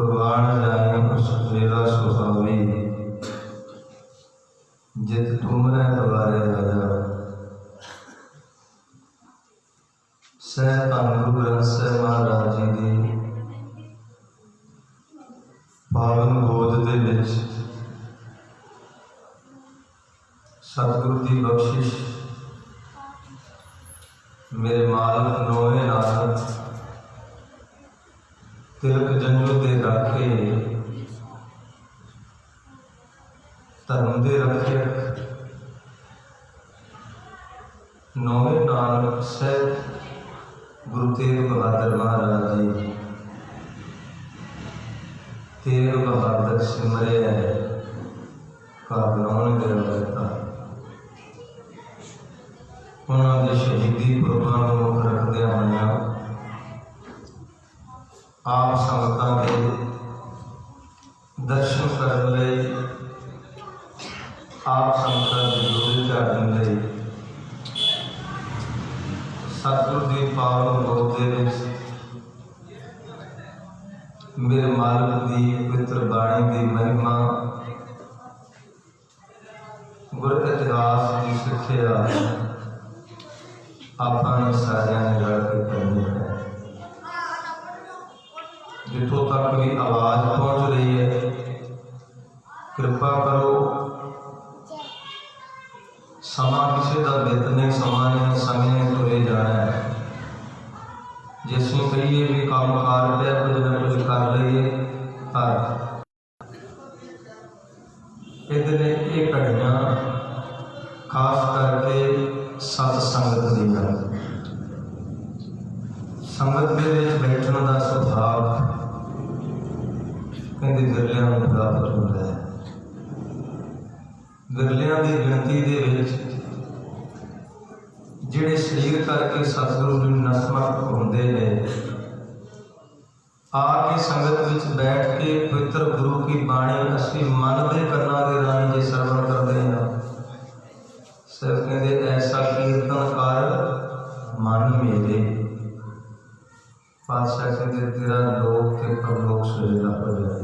कुर्बान जाए सुशीला सुहावी, जित तुमरे द्वारे आया। सह धन गुरु ग्रंथ साहिब महाराज जी की पावन गोद दे विच सतगुरु की बख्शिश मेरे मालक नोए नानक तिलक जंजो दे राखे धर्म दे रखियक नौवे नानक साहिब गुरु तेग बहादुर महाराज जी तेग बहादुर सिमरे कारनाउन गिरफ्ता उन्होंने शहीदी पुरबां नूं मुख रखदियां होइयां आप संगतां दे दर्शन करन लई आप संगतां दी जोड़ी झाड़न लई सतगुरु की पावन गोद दे विच मेरे मालक की पवित्र बाणी की महिमा गुर इतिहास की सिक्ख्या आपने सारियां ने रल के करनी है। जितों तक भी आवाज पहुंच रही है कृपा करो, समा किसी का बित नहीं, समा ने समय तुरे जाना है। जिसमें कहिए भी काम कार पे कुछ न कुछ कर लीए पर इधर ये घड़ियां खास करके सत्संगत दी गल, संगत के बैठने का सुभाव कहते विरलियां नूं प्राप्त होता है। विरलियां की गिनती दे विच जिहड़े शरीर करके सतगुरु जी नतमस्तक होंदे ने आके संगत विच बैठ के पवित्र गुरु की बाणी असीं मन दे कन्नां दे राही जे सरवण करदे हां। सिर कहते ऐसा कीर्तन कर मन मेरे, पातशाह कहते तेरा लोक ते परलोक सुहेला हो जाए।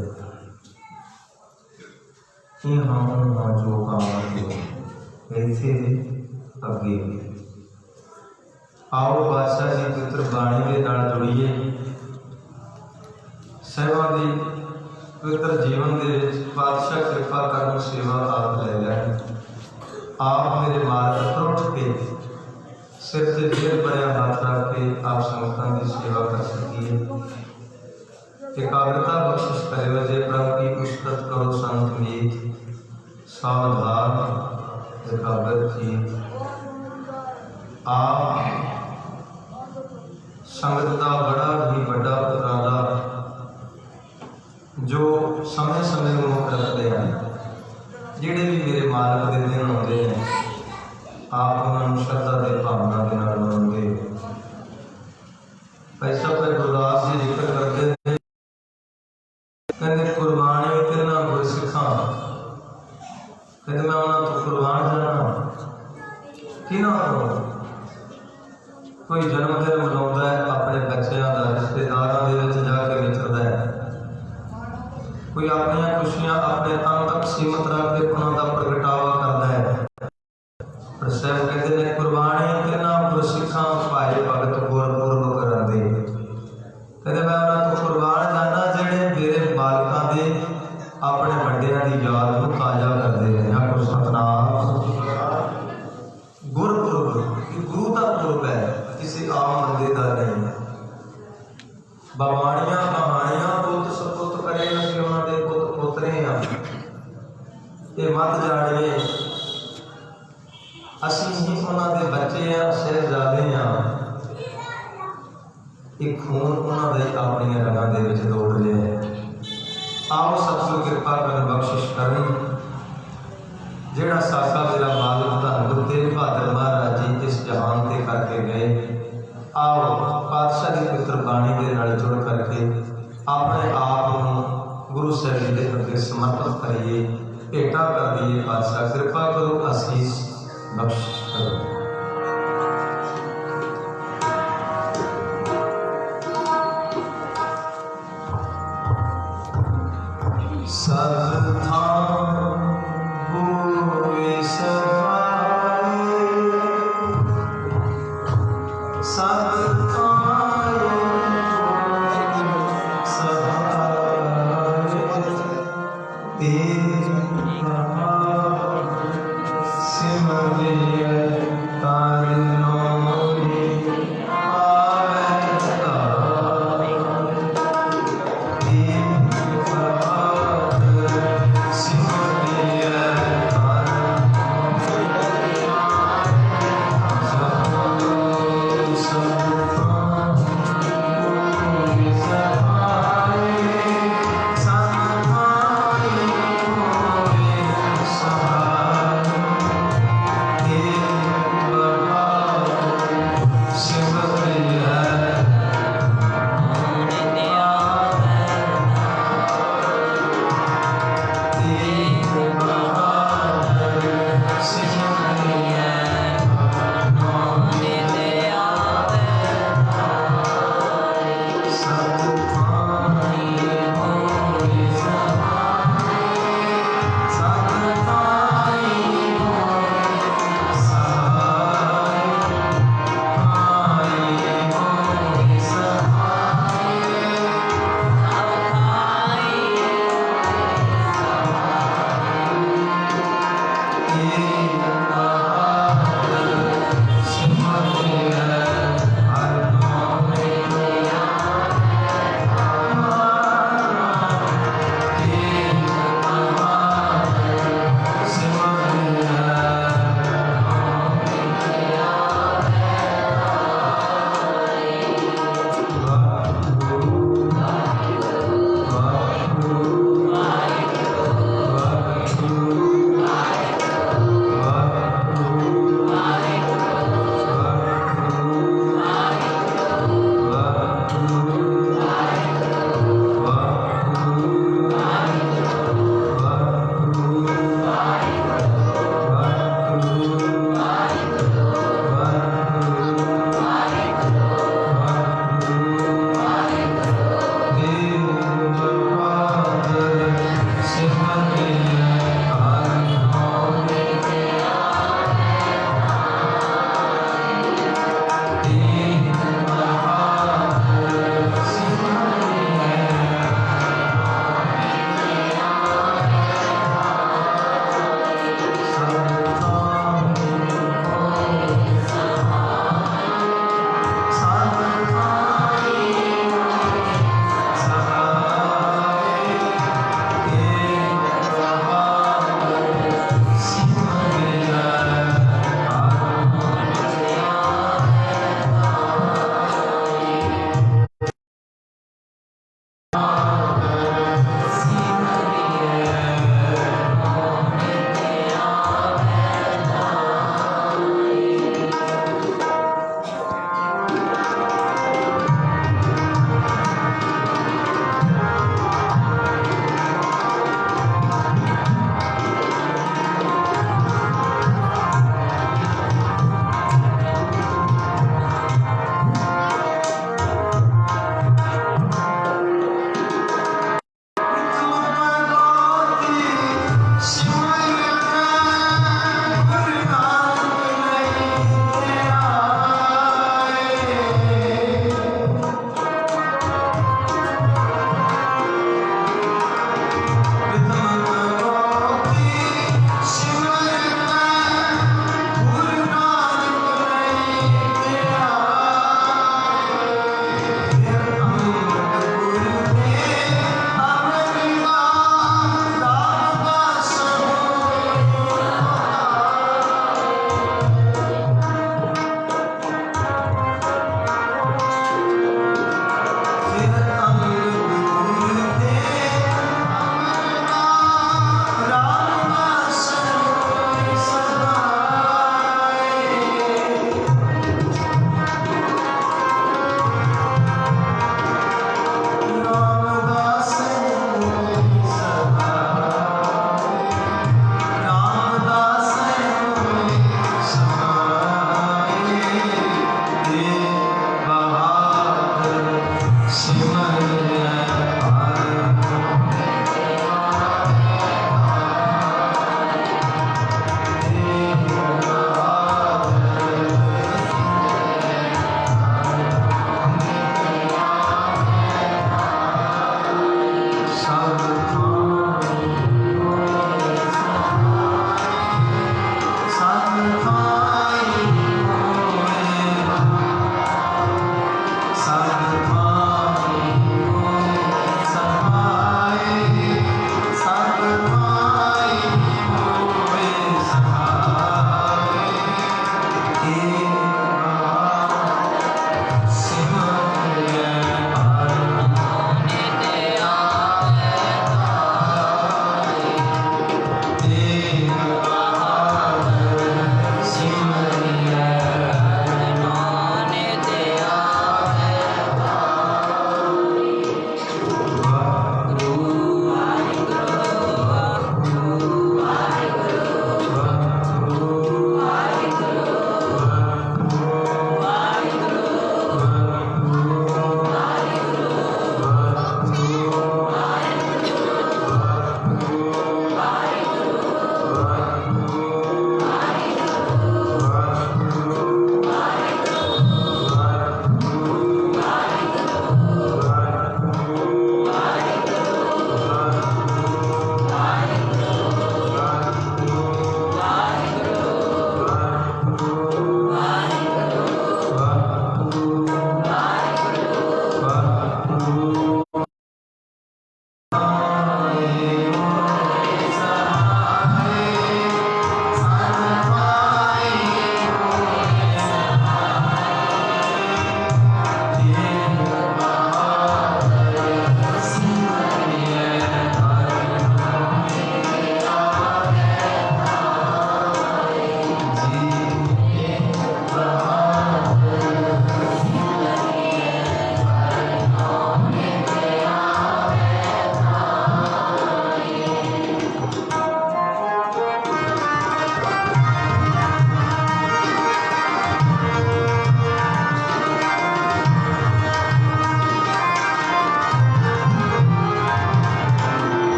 हाँ जो काम ऐसे अगे आओ बादशाह जी पवित्र बाणी के नाल जुड़िए। साहिबां दी पवित्र जीवन के पातशाह कृपा करन सेवा आप ले लैन। आप मेरे मार्ग पर उठ के सिर से जेर भरिया हाथ रख के आप संगतां की सेवा कर सकिए। एकाग्रता बख्शिश करो जे प्रभु की पुस्तक करो संत मीत सावधान एकाग्र थी। आप संगत का बड़ा ही बड़ा उपराला जो समय समय मुख रखते हैं, जिहड़े भी मेरे मालक के दिन आते हैं आप उन्होंने श्रद्धा के भावना के नाल मनाओगे। पैसा पर गुरदास जी जिक्र करते हैं, कहते कुर्बानी तिन्हां गुरसिखां, कहते मैं उन्होंने तो कुर्बान जाना किन्हां। कोई जन्मदिन मनाउंदा है अपने बच्चों का, रिश्तेदारों के जाके विचरदा है, कोई अपनी खुशियां अपने तन तक सीमित रख के उन्होंने प्रगटावा करता है। पर साहब कहते हैं कुर्बानी तिन्हां गुरसिखां भाई भगत गुरपुरब करांदे। कहते मैं उन्होंने तो कुर्बान जाना जिहड़े मेरे बालकां दे अपने वड्डियां की याद को ताज़ा करते हैं। आखो सतनाम। गुरपुरब गुरु का पुरब है, किसी आम बंदे का नहीं है। बावाणियां कहानियां पुत सपुत करे असीं उन्हां दे पुत पोतरे हां। ये मत जाणिए असीं ही उन्हां दे बच्चे हां, शहजादे हां। एक खून उन्हां दे अपनी रगां दे विच दौड़ लिया। आओ सतगुरु कृपा कर बख्शिश करन। जिहड़ा साका मेरा मालक धन गुरु तेग बहादुर महाराज जी इस जहान ते करके गए, आओ पातशाह की पवित्र बाणी के नाल जुड़ करके अपने आप को गुरु साहिब के अगे समर्पित करिए, भेटा कर दिए। पातशाह कृपा करो, आशीष बख्शिश करो। सब थां होए सभाए, सब थां सभाए, तेरा सिमरिए तारिणों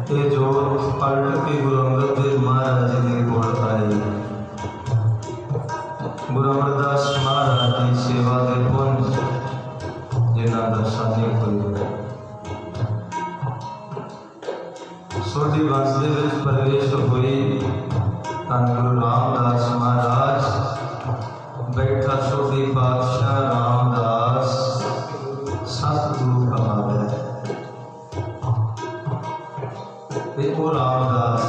ये जोत पलट के गुरु अंगद देव महाराज जी के कोल आई। गुरु अमरदास महाराज की सेवा के पुंज जिन्हां दा सानी कोई सोडी वंश दे विच प्रवेश हुई। धन गुरु रामदास महाराज बैठा सोडी पातशाह रामदास सतगुरु कहावे ते ओ रामदास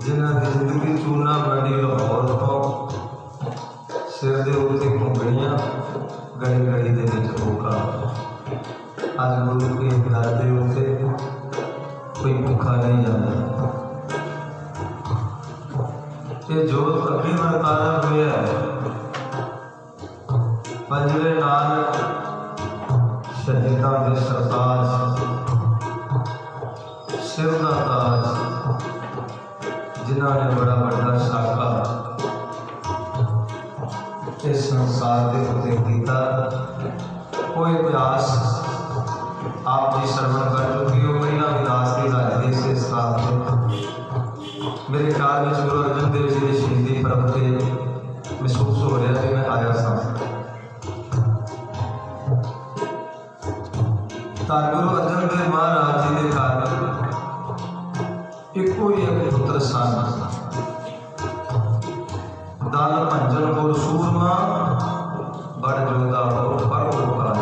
जिन्हां दी जिंदगी चूना बड़ी लाहौर तो सिर दे उत्ते घुंगड़ियां गली गली दे विच होका। अज गुरु के दर दे उत्ते कोई भुखा नहीं जाता। ये जोत अग्नि वरतारा हुआ है। पंजवे नानक शहीदां दे सरताज सिर दा ताज जिन्हां ने बड़ा बड़ा साका इस संसार के उत्ते कीता। कोई इतिहास आप जी श्रवण कर चुकी हो। महिला विलास की हाजरी से स्थापित मेरे ख्याल में गुरु अर्जन देव जी की शहीदी पर्व से महसूस हो रहा कि मैं आया था। गुरु अर्जन देव महाराज जी के घर एको ही एक पुत्र सन। दल भंजन गुर सूरमा बड़ जोधा हो परोपकार।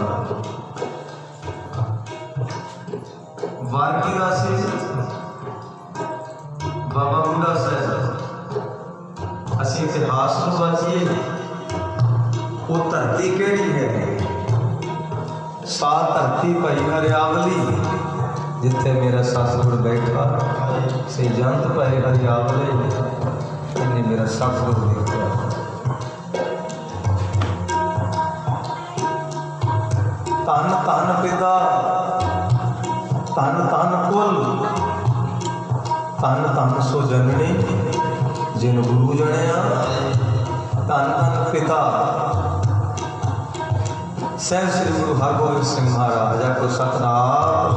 वारकी दासी बाबा बुढ़ा साहब असी इतिहास को बाजिए वो धरती केड़ी है। सा धरती भाई हरियावली जिथे मेरा सतगुर बैठा से जंत भाई हरियावली इन्हें मेरा सतगुर देखा। धन धन पिता धन धन कुल धन धन सो जननी जिन गुरु जनिया। धन धन पिता सहब श्री गुरु हरगोबिंद सिंह महाराज को सतनाम।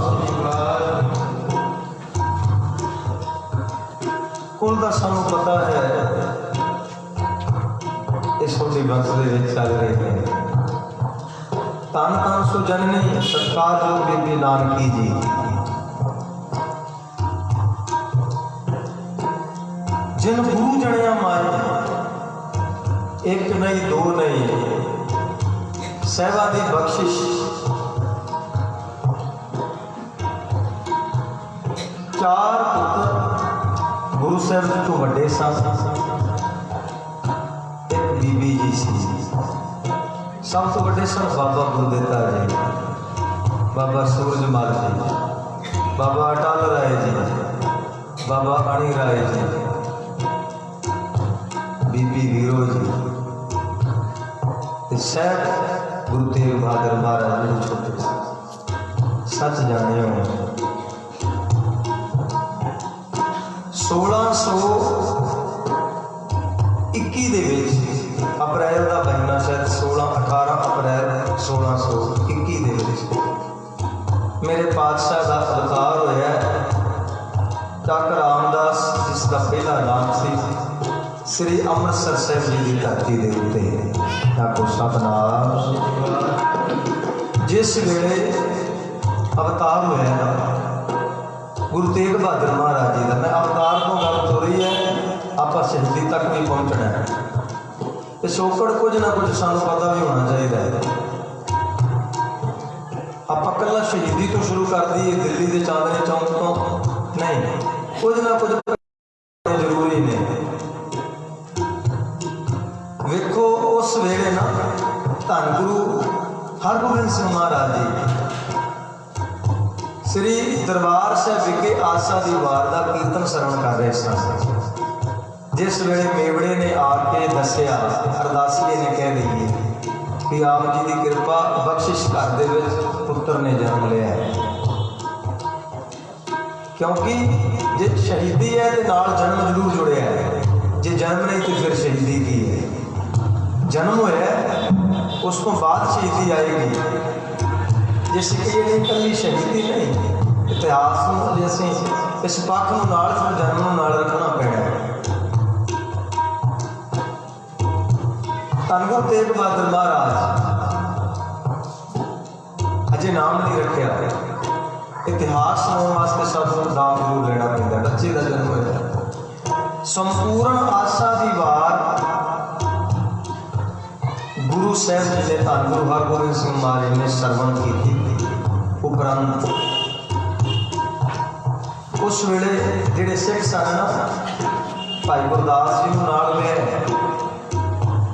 कुल का सानू पता है इस छोटी वंश के चल रहे हैं। धन धन सो जननी सत्कार जो बीबी नानकी जी जिन गुरु जनिया माए एक नहीं दो नहीं सहबा की बख्शिश। चार पुत्र गुरु साहब तो वड्डे सन। एक बीबी जी सी सब तो वड्डे सन बाबा गुरदिता जी, बाबा सूरजमल जी, बाबा अटल राय जी, बाबा अणी राय जी, बीबी वीरो जी। साहब गुरु तेग बहादुर महाराज जी छोटे सच जाने हो 1621 अप्रैल का महीना शायद 18 अप्रैल 1621 मेरे पातशाह का अवतार होया डॉक्टर रामदास जिसका पहला नाम सी श्री अमृतसर साहब जी की धरती के उत्ते आपको सतनाम। जिस वेले अवतार होया ना गुरु तेग बहादुर महाराज जी का, मैं अवतार को गल हो रही है आप शहीदी तक भी पहुँचना है। पिछोकड़ कुछ ना कुछ सानू पता भी होना चाहिए। आप कला शहीदी तो शुरू कर दी दिल्ली के चांदनी चौक तो नहीं, कुछ ना कुछ जरूरी ने। वेखो उस वेले ना धन गुरु हरगोबिंद सिंह महाराज जी श्री दरबार साहब विखे आसा दी वार का कीर्तन श्रवण कर रहे सन। जिस वेले मेवड़े ने आके दसिया अरदासीए ने कह दी कि आप जी की कृपा बख्शिश घर दे विच पुत्र ने जन्म लिया है, क्योंकि जे शहीदी है तो नाल जन्म जरूर जुड़े है। जे जन्म नहीं तो फिर शहीदी की है। जन्म होया उस तो बाद शहीदी आएगी। जिस ये कली शहीदी नहीं इतिहास में अजे असीं इस पक्ष नूं नाल जन्म नूं नाल रखना पैना। धन गुरु तेग बहादुर महाराज अजे नाम नहीं रखिया, इतिहास सुनाने वास्ते सानूं नाम जरूर लेना पैंदा। बच्चे का जन्म होया संपूर्ण आशा दी वार गुरु साहब जी ने धन गुरु हरगोबिंद सिंह महाराज ने सरवण की उपरंत उस वेले जिहड़े सिख सन ना भाई गुरदास जी नूं नाल लिया,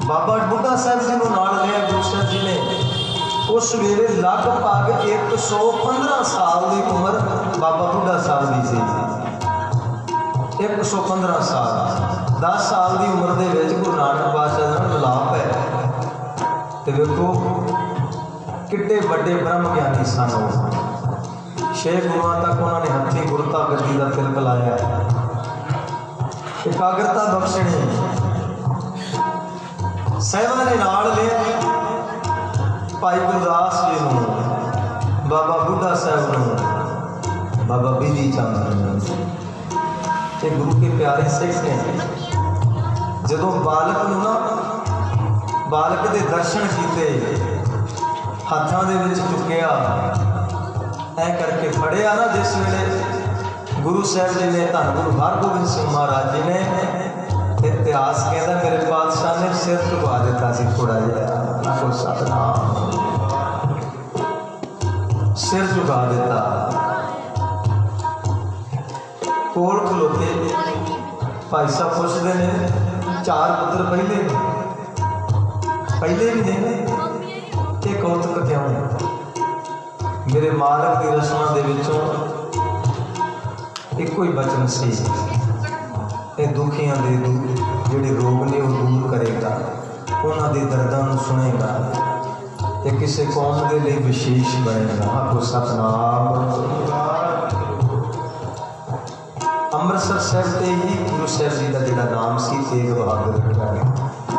बाबा बुढ़ा साहब जी नूं नाल लिया गुरु साहब जी ने। उस वेले लगभग 115 साल की उम्र बाबा बुढ़ा साहब की सी। 115 साल 10 साल की उम्र के गुरु नानक पातशाह का मिलाप है। तो देखो किड्डे बड़े ब्रह्म ज्ञानी सन। 6 गुरुआं तक उन्होंने हथी गुरता गद्दी का तिलक लाया, एकाग्रता बख्शनी। साहिबां ने नाल लिया भाई गुरदास जी नूं, बाबा बुढ़ा साहब नूं, बाबा बिधी चंद नूं। ये गुरु के प्यारे सिख ने जदों बालक नूं ना बालक के दर्शन किए, हाथों के विच चुकिया ऐ करके फड़िया ना, जिस वेले गुरु साहब जी ने धन गुरु हरगोबिंद सिंह महाराज जी ने, इतिहास कहता मेरे पातशाह ने सिर झुका दिता सी थोड़ा जिहा, कोई सतनाम सिर झुका दिता। कोल खलोते भाई साहब पुछते हैं 4 पुत्र पहले भी ने ये कौतुक क्यों? मेरे मालक की रसना दे विचों एको ही बचन सी, ये दुखियां दे जिहड़े रोग ने वो दूर करेगा, उन्हां दे दर्दां नूं सुनेगा, ये किसी कौम के लिए विशेष बनेगा। आखो सतनाम। अमृतसर साहब से ही गुरु साहब जी का जिहड़ा नाम सी तेग बहादुर रखा गया।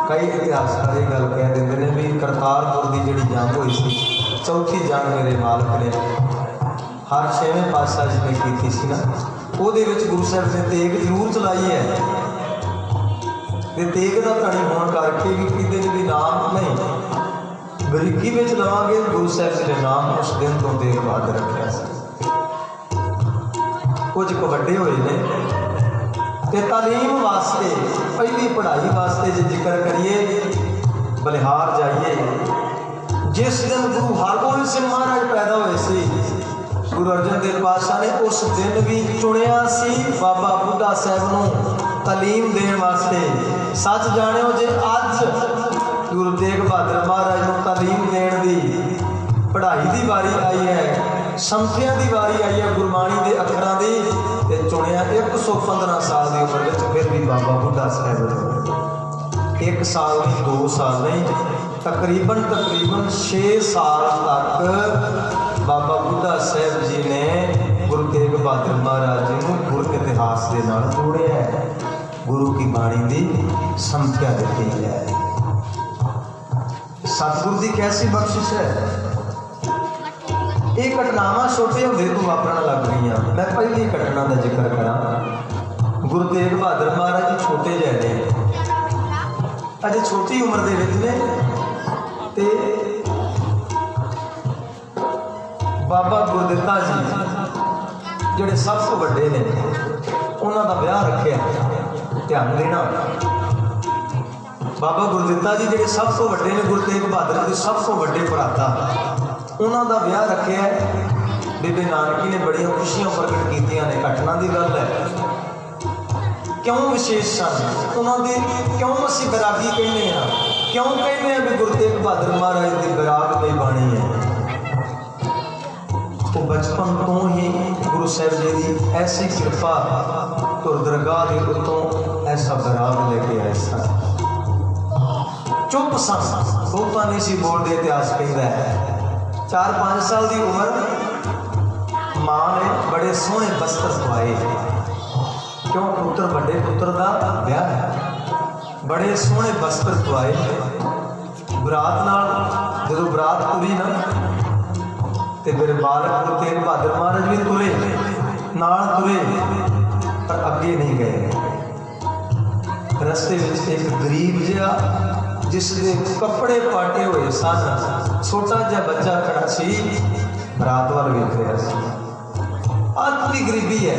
कई इतिहासकार ये गल कह देंगे ने भी करतारपुर की जिहड़ी जंग हुई सी, चौथी जंग मेरे मालक ने हर 6वें पातशाह जी ने की सी ना, ਉਹਦੇ ਵਿੱਚ गुरु साहब ने तेग जरूर चलाई है। तेग का धनी होने करके भी किसी भी नाम नहीं बरीकी में लवांगे, गुरु साहब जी ने नाम उस दिन तो तेग बहादुर रखा। कुछ को वड्डे हुए ने ते तालीम वास्ते पहली पढ़ाई वास्ते जो जिक्र करिए बलिहार जाइए, जिस दिन गुरु हरगोबिंद सिंह महाराज पैदा हुए सी, गुरु अर्जन देव पातशाह ने उस दिन भी चुनिया सी बाबा बुढ़ा साहब नूं तालीम देने वास्ते। सच जानियो जे अज गुरु तेग बहादुर महाराज नूं तालीम देने की पढ़ाई की वारी आई है, संथिया की वारी आई है, गुरबाणी के अखरां की, ते चुनिया 115 साल की उम्र में फिर भी बाबा बुढ़ा साहब 1 साल नहीं 2 साल नहीं तकरीबन 6 साल तक बाबा बुढ़ा साहब जी ने गुरु तेग बहादुर महाराज जी को गुरु इतिहास के नाल जोड़िया है, गुरु की बाणी की संख्या दी है। सतगुरु की कैसी बख्शिश है। ये घटनावां छोटे होंदे तो वापरन लग गई। मैं पहली घटना का जिक्र करा। गुरु तेग बहादुर महाराज जी छोटे जहे ने, अजे छोटी उम्र के विच ने, ते बाबा गुरदित्ता जी जिहड़े सब तो वड्डे ने, उन्हां दा ब्याह रखिया। ध्यान देना, बाबा गुरदित्ता जी जिहड़े सब तो वड्डे ने, गुरु तेग बहादुर के सब तो वड्डे भराता, उन्हां दा ब्याह रखिया। बेबे नानकी ने बड़ियां खुशियां प्रगट कीतियां ने। घटना की गल है, क्यों विशेष सन उन्होंने, क्यों असीं बैरागी कहने हैं, क्यों कहने हैं भी गुरु तेग बहादुर महाराज की बैराग में बाणी है। तो बचपन तो ही गुरु साहब जी की ऐसी कृपा तो दरगाह के उत्तों ऐसा बैराग लेके आए सन। चुप सन, बहुता नहीं सी बोलते। इतिहास कहता है 4-5 साल की उम्र, माँ ने बड़े सोहने बस्तर पवाए। क्यों? पुत्र बड़े पुत्र का ब्याह है, बड़े सोहने बस्तर पवाए। बरात नाल जदों बरात तुरी ना, ते मेरे बालक गुरु तेग बहादुर महाराज भी तुरे नाल तुरे पर अगे नहीं गए। रस्ते में एक गरीब जिहा जिसके कपड़े पाटे हुए सन, छोटा जिहा बच्चा खड़ा सी, रात वाल वेख रहा सी। अत भी गरीबी है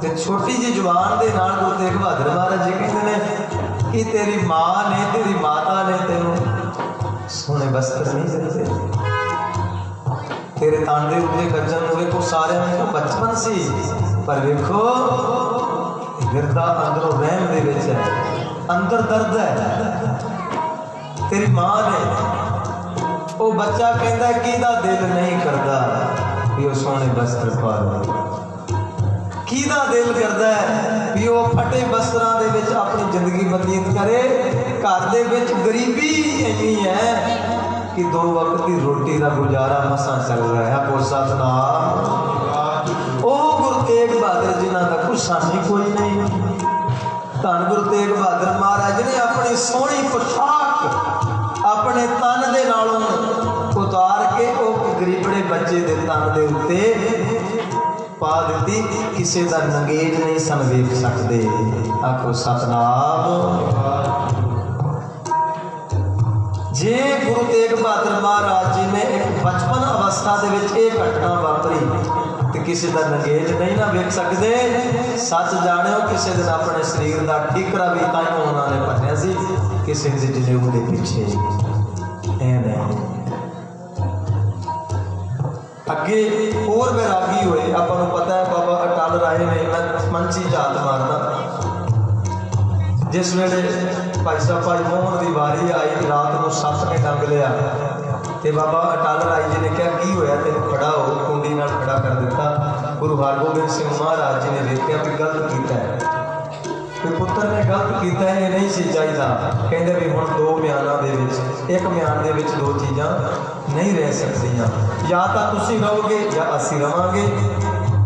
ते छोटी जी जुबान के नाल गुरु तेग बहादुर महाराज जी कहते हैं कि तेरी माँ ने तेरी माता ने तेनों सोने वस्त्र नहीं दिते, तेरे तांडे उत्ते गजन वेखो सारे को बचपन सी, पर वेखो गिरदा अंदरों रहम दे विच है, अंदर दर्द है। तेरी माँ ने वो बच्चा कहता किदा दिल नहीं करता भी वो सोने वस्त्र पा ले, किदा दिल करता है भी वो फटे वस्त्रां दे विच अपनी जिंदगी बतीत करे। घर दे विच गरीबी इन्नी है कि 2 वक्त की रोटी का गुजारा मसा चल रहा है। आपको सतनाम। ओ गुरु तेग बहादुर जिन्हां दा कुछ सामी कोई नहीं। धन गुरु तेग बहादुर महाराज ने अपनी सोहनी पोशाक अपने तन दे नालों उतार के वो गरीबड़े बच्चे दे तन दे उत्ते पा दी। किसी का नंगेज नहीं सन वेख सकते। आखो सतनाम। जे गुरु तेग बहादुर महाराज जी ने एक बचपन अवस्था दे विच ये घटना वापरी तो किसी का नंगेज नहीं ना वेख सकते। सच जानियो किसी दिन अपने शरीर का ठीकरा भी ताइयों उन्होंने भन्निया सी किसी के जनेऊ के पीछे। अगे होर वैरागी हुए। आपको पता है बाबा अटल राय ने मंची जात मारना जिस वेले भाई साहब भाई मोहन की वारी आई रात को सत्त ने डंग लिया तो बाबा अटल राय जी ने कहा की होया तेन खड़ा हो, कुंडी नाल खड़ा कर दिता। गुरु हरगोबिंद सिंह महाराज जी ने देखा भी गलत किया है, पुत्र ने गलत किया है, ये नहीं सी चाहिए। कहते भी हुण 2 म्यानां दे विच एक म्यान दे विच 2 चीज़ां नहीं रह सकदियां, या तो तुसीं रहोगे या असीं रवांगे।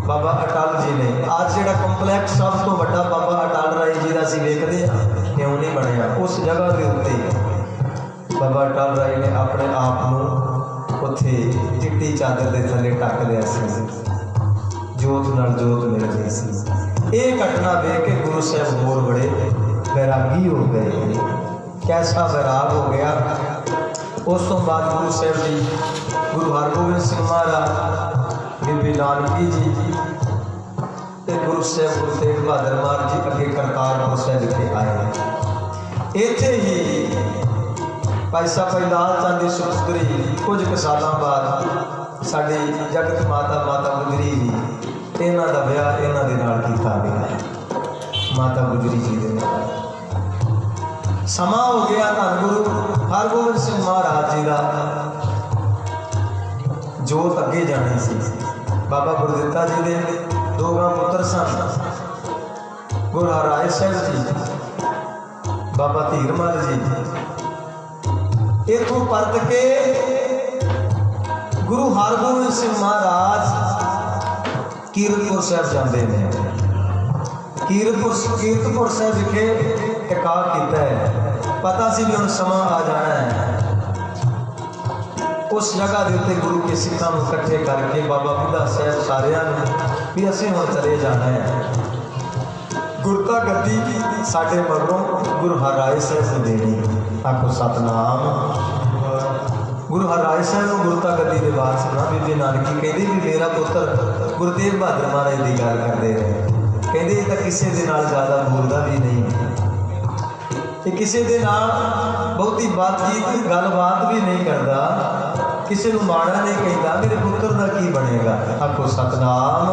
बाबा अटल जी ने आज जिहड़ा कंपलैक्स सब तो वड्डा बाबा अटल राय जी दा असीं वेखदे हां क्यों नहीं बनिया, उस जगह के उत्ते बाबा अटल राय ने अपने आप को उत्थे चिट्टी चादर के थले ढक लिया सी, जोत नाल जोत मिल गई सी। ये घटना देख के गुरु साहब होर बड़े वैरागी हो गए। कैसा वैराग हो गया। उस तो बाद गुरु साहब जी गुरु हरगोबिंद सिंह महाराज, बीबी नानकी जी ते गुरु साहब गुरु तेग बहादुर महाराज जी अगे करतारपुर साहिब के आए। इत्थे ही भाई साहब भाई लाल चंद दी सुपुत्री कुछ सालों बाद साडी जगत माता माता गुजरी जी इन्हां दा विआह इन्हां दे नाल कीता गया। माता गुजरी जी दे नाल समा हो गया। धन गुरु हरगोबिंद सिंह महाराज जी का जोत अगे जानी सी। बाबा गुरदित्ता जी के 2 पुत्र सन, गुरु हरराय साहिब जी, बाबा धीरमल जी। इथों परत के गुरु हरगोबिंद सिंह महाराज कीरतपुर साहिब जाते हैं। कीरतपुर साहिब विखे टिका किया है, पता सी भी हुण समा आ जाना है। उस जगह के उत्ते गुरु के सिखां नूं इकट्ठे करके बाबा बुढ़ा साहब सारियां नूं भी असीं हुण चले जाना है। गुरता गद्दी साडे मगरों गुरु हरराय साहब ने देनी। आखो सतनाम। गुरु हरराय साहब को गुरता गद्दी के वारस ना बीबी नानकी कहती भी मेरा पुत्र गुरु तेग बहादुर महाराज की गल करते रहे। कहते तो किसी के नाल ज़्यादा बोलता भी नहीं, किसी के नाल बहुती बातचीत गलबात भी नहीं करता, किसी को माड़ा नहीं कहता। मेरे पुत्र का की बनेगा। आखो सतनाम।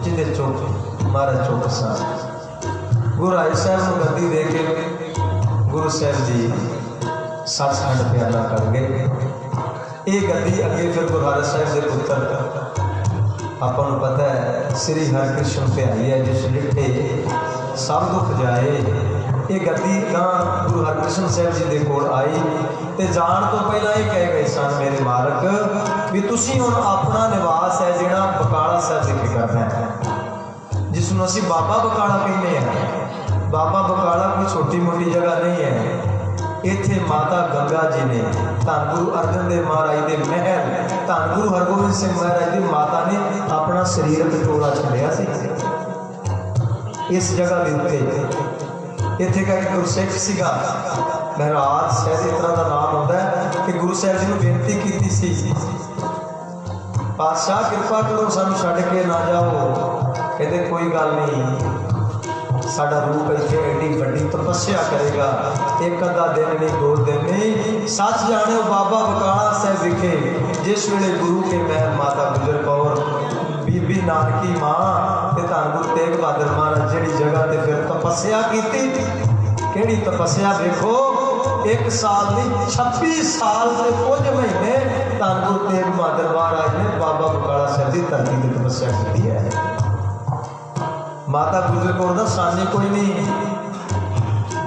जिन्हें चुप महाराज चुप सा। गुरु राय साहब को गद्दी दे के गुरु साहब जी सचखंड प्यारा कर गए। ये गद्दी अगे फिर गुरु हर साहब के पुत्र आपको पता है श्री हरकृष्ण प्यारी है जिस डिठे सब दुख जाए। ये गद्दी गुरु हरकृष्ण साहब जी के कोल आई तो जान तो पहला ये कह गए सन मेरे मालक भी तुसीं हुण अपना निवास है जिहड़ा बकाला साहब विखे करना है, जिसनूं असीं बाबा बकाला कहते हैं। बाबा बकाला कोई छोटी मोटी जगह नहीं है। इत्थे माता गंगा जी ने धन गुरु अर्जन देव महाराज के महल, धन गुरु हरगोबिंद सिंह महाराज की माता ने अपना शरीर टोला छड़िया सी इस जगह के उत्ते। इत्थे का गुरसिख सीगा महराज शायद इस तरह का नाम होता है कि गुरु साहब जी ने बेनती की सी, पातशाह कृपा करो सानू छड्ड के ना जाओ। कहते कोई गल नहीं, साडा रूप इत्थे एडी वड्डी तपस्या करेगा, एक अद्धा दिन नहीं, 2 दिन नहीं। सच जाने बाबा बकाला साहब विखे जिस वेले गुरु के महल माता गुजर कौर, बीबी नानकी मां ते धन गुरु तेग बहादुर महाराज जिहड़ी जगह ते फिर तपस्या कीती, किहड़ी तपस्या देखो, 1 साल नहीं 26 साल से कुछ महीने धन गुरु तेग बहादुर महाराज ने बाबा बकाला साहब की धरती की तपस्या की है। माता गुजर कौर का सानी कोई नहीं,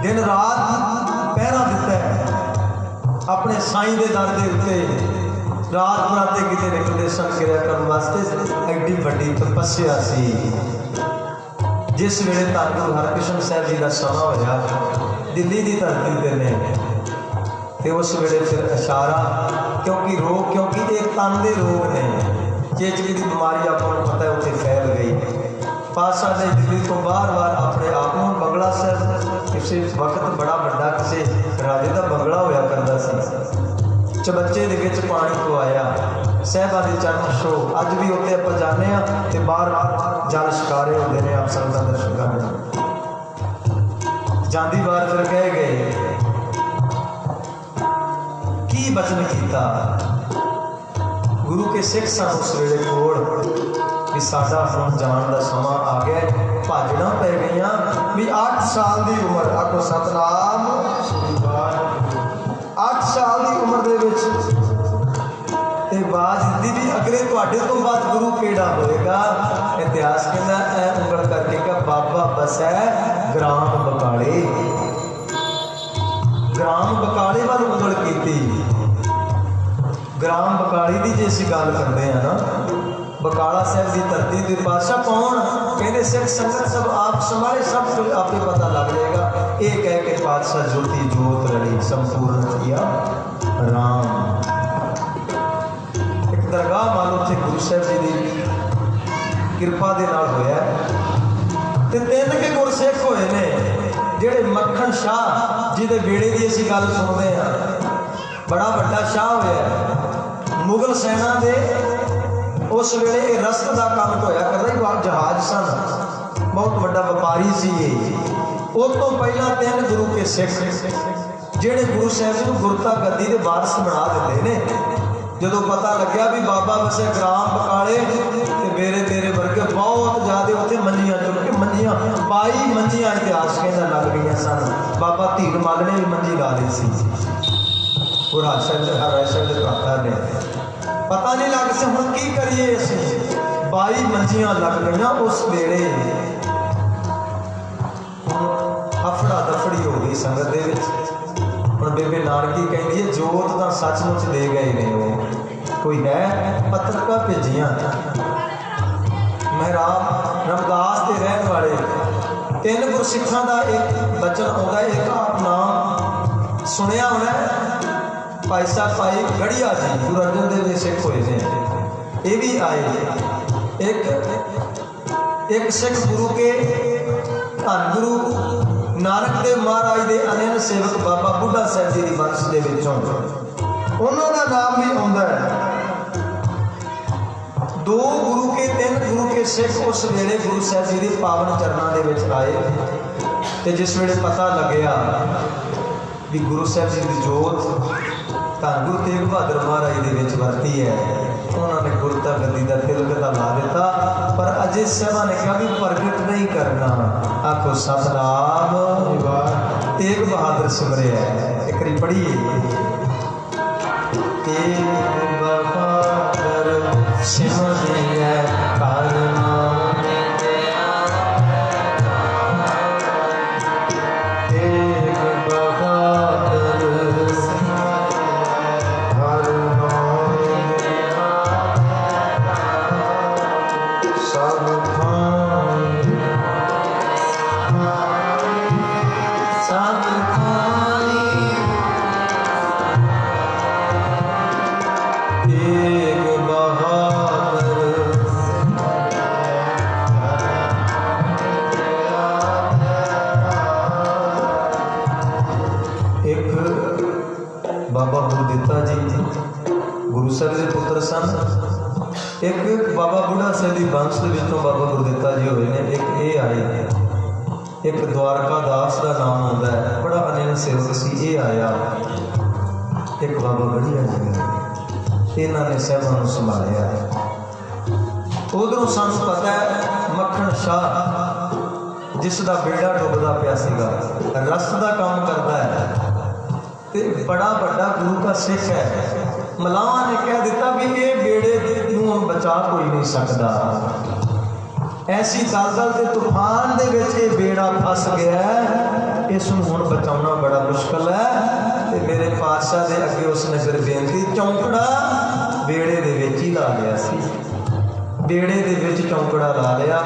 दिन रात पहरा दिता है अपने साईं के दर के उत्ते, रात बराते किते निकलते सन क्रिया करने वास्ते। एडी वड्डी तपस्या सी। जिस वेले धन गुरु हरकृष्ण साहब जी का समा होया दिल्ली की धरती पर ने, तो उस वेले फिर इशारा, क्योंकि रोग, क्योंकि एक तन के रोग ने, चेचक की बीमारी आपको पता है उत्थे फैल गई। पातशाह ने दिल्ली को बार बार अपने आप को बंगला साहब किसी वक्त बड़ा बड़ा किसी राजे का बंगला होया करता सी, चबच्चे के पानी पवाया, साहबा के चरण छो अज भी उत्ते आप जाने तो बार जल शिकारे होते हैं, आप संगत दर्शन करने जाती बार फिर कह गए की बचन किया गुरु के सिख सन उस वेले कोल भी साडा हुण जाण दा समा आ गया, भाजना पै गई भी 8 साल की उम्र, आखो सतनाम, 8 साल की उम्र दे विच ते बाज दी भी अगले तुहाडे तो बाद गुरु केड़ा होएगा। इतिहास कहना ऐ उंगल करके का बाबा बसै ग्राम बकाले, ग्राम बकाले वाल उंगल कीती। ग्राम बकाली की जे असीं गल करते हैं ना, बकाला साहब की धरती के पातशाह कौन, कहते सिख संगत सब आप संभाले, सब कुछ आपे पता लग जाएगा। ये कह के पातशाह ज्योति जोत रली संपूर्ण किया राम। एक दरगाह मानो थे गुरु साहब जी की कृपा के नाल होया ते 3 के गुरसिख होए ने, जेड़े मक्खन शाह जिहदे बेड़े की असीं गल सुनते हैं, बड़ा बड़ा शाह होया मुगल सेना दे। उस वेले ये रस्त का काम होया करता ही, वह जहाज सन, बहुत बड़ा व्यापारी सी। उस तो पहला 3 गुरु के सिख जेड़े गुरु साहब जी को गुरता गद्दी के वारस बना देते हैं। जो पता लग्या भी बाबा वसे ग्राम बकाले ते मेरे तेरे वर्गे बहुत ज़्यादा उत्थे मंजियां चुन के मंजियां 22 मंजियां इतिहास कहना लग गई सन। बाबा धीर मल ने भी मंजी ला ली सी, और हरशद ने पता नहीं लग से हम की करिए। असी 22 मंजियां लग गई उस वेले, अफड़ा दफड़ी हो गई संगत दे विच। हुण बेबे नानकी कहती है जोत तो सचमुच दे गए ने, वो कोई है पत्रका भेजियां महराब रमदास के रहने वाले 3 गुरसिखां का एक बचन आता है। एक आप नाम सुनिया होना, भाई साहब भाई गढ़िया जी गुरु अर्जन देव के सिख होए ने, ये भी आए। एक सिख गुरु के धन गुरु नानक देव महाराज के अनैन सेवक बाबा बुढ़ा साहब जी की वंश के विचों उन्होंने नाम भी आता है। 2 गुरु के 3 गुरु के सिख उस वेले गुरु साहब जी के पावन चरणों के विच आए, तो जिस वेले पता लग्या भी गुरु साहब जी की जोत धन गुरु तेग बहादुर महाराज के विच वरती है, उन्होंने गुरता गद्दी का तिलक तो ला दिता, पर अजय सभा ने कहा भी प्रगट नहीं करना। आखो सतनाम तेग बहादुर सिमरे है। एक बारी पढ़िए, तेग बहादुर सिमरे है एक बाबा बुढ़ा ਸਾਹਿਬ ਦੀ ਬੰਸ ਦੇ ਵਿੱਚੋਂ ਬਾਬਾ ਗੁਰਦਿੱਤਾ ਜੀ ਹੋਏ ਨੇ। ਇੱਕ ਇਹ ਆਏ ਨੇ, ਇੱਕ द्वारका दास ਦਾ ਨਾਮ ਆਉਂਦਾ ਹੈ, ਬੜਾ ਅਨੇਨ ਸੇਵਕ ਸੀ। ਇਹ ਆਇਆ ਇੱਕ ਬਾਬਾ ਬੜੀਆ ਜੀ, ਇਹਨਾਂ ਨੇ ਸਾਹਿਬਾਂ ਨੂੰ ਸੰਭਾਲਿਆ। ਉਧਰੋਂ ਸਾਨੂੰ ਪਤਾ ਹੈ ਮੱਖਣ ਸ਼ਾਹ ਜਿਸ ਦਾ ਬੇੜਾ ਡੁੱਬਦਾ ਪਿਆ ਸੀਗਾ, ਰਸਤ ਦਾ ਕੰਮ ਕਰਦਾ ਹੈ ਤੇ ਬੜਾ ਵੱਡਾ ਗੁਰੂ ਦਾ ਸਿੱਖ ਹੈ। ਮਲਾਵਾਂ ਨੇ ਕਹਿ ਦਿੱਤਾ ਵੀ ਇਹ ਬੇੜੇ ਨੂੰ ਬਚਾ ਕੋਈ ਨਹੀਂ ਸਕਦਾ। ਐਸੀ ਦਲਦਲ ਤੇ ਤੂਫਾਨ ਦੇ ਵਿੱਚ ਇਹ ਬੇੜਾ ਫਸ ਗਿਆ, ਇਸ ਨੂੰ ਹੁਣ ਬਚਾਉਣਾ ਬੜਾ ਮੁਸ਼ਕਲ ਹੈ। ਤੇ ਮੇਰੇ ਪਾਤਸ਼ਾਹ ਦੇ ਅੱਗੇ ਉਸਨੇ ਫਿਰ ਬੇਨਤੀ, ਚੌਂਕੜਾ ਬੇੜੇ ਦੇ ਵਿੱਚ ਹੀ ਲਾ ਲਿਆ ਸੀ, ਬੇੜੇ ਦੇ ਵਿੱਚ ਚੌਂਕੜਾ ਲਾ ਲਿਆ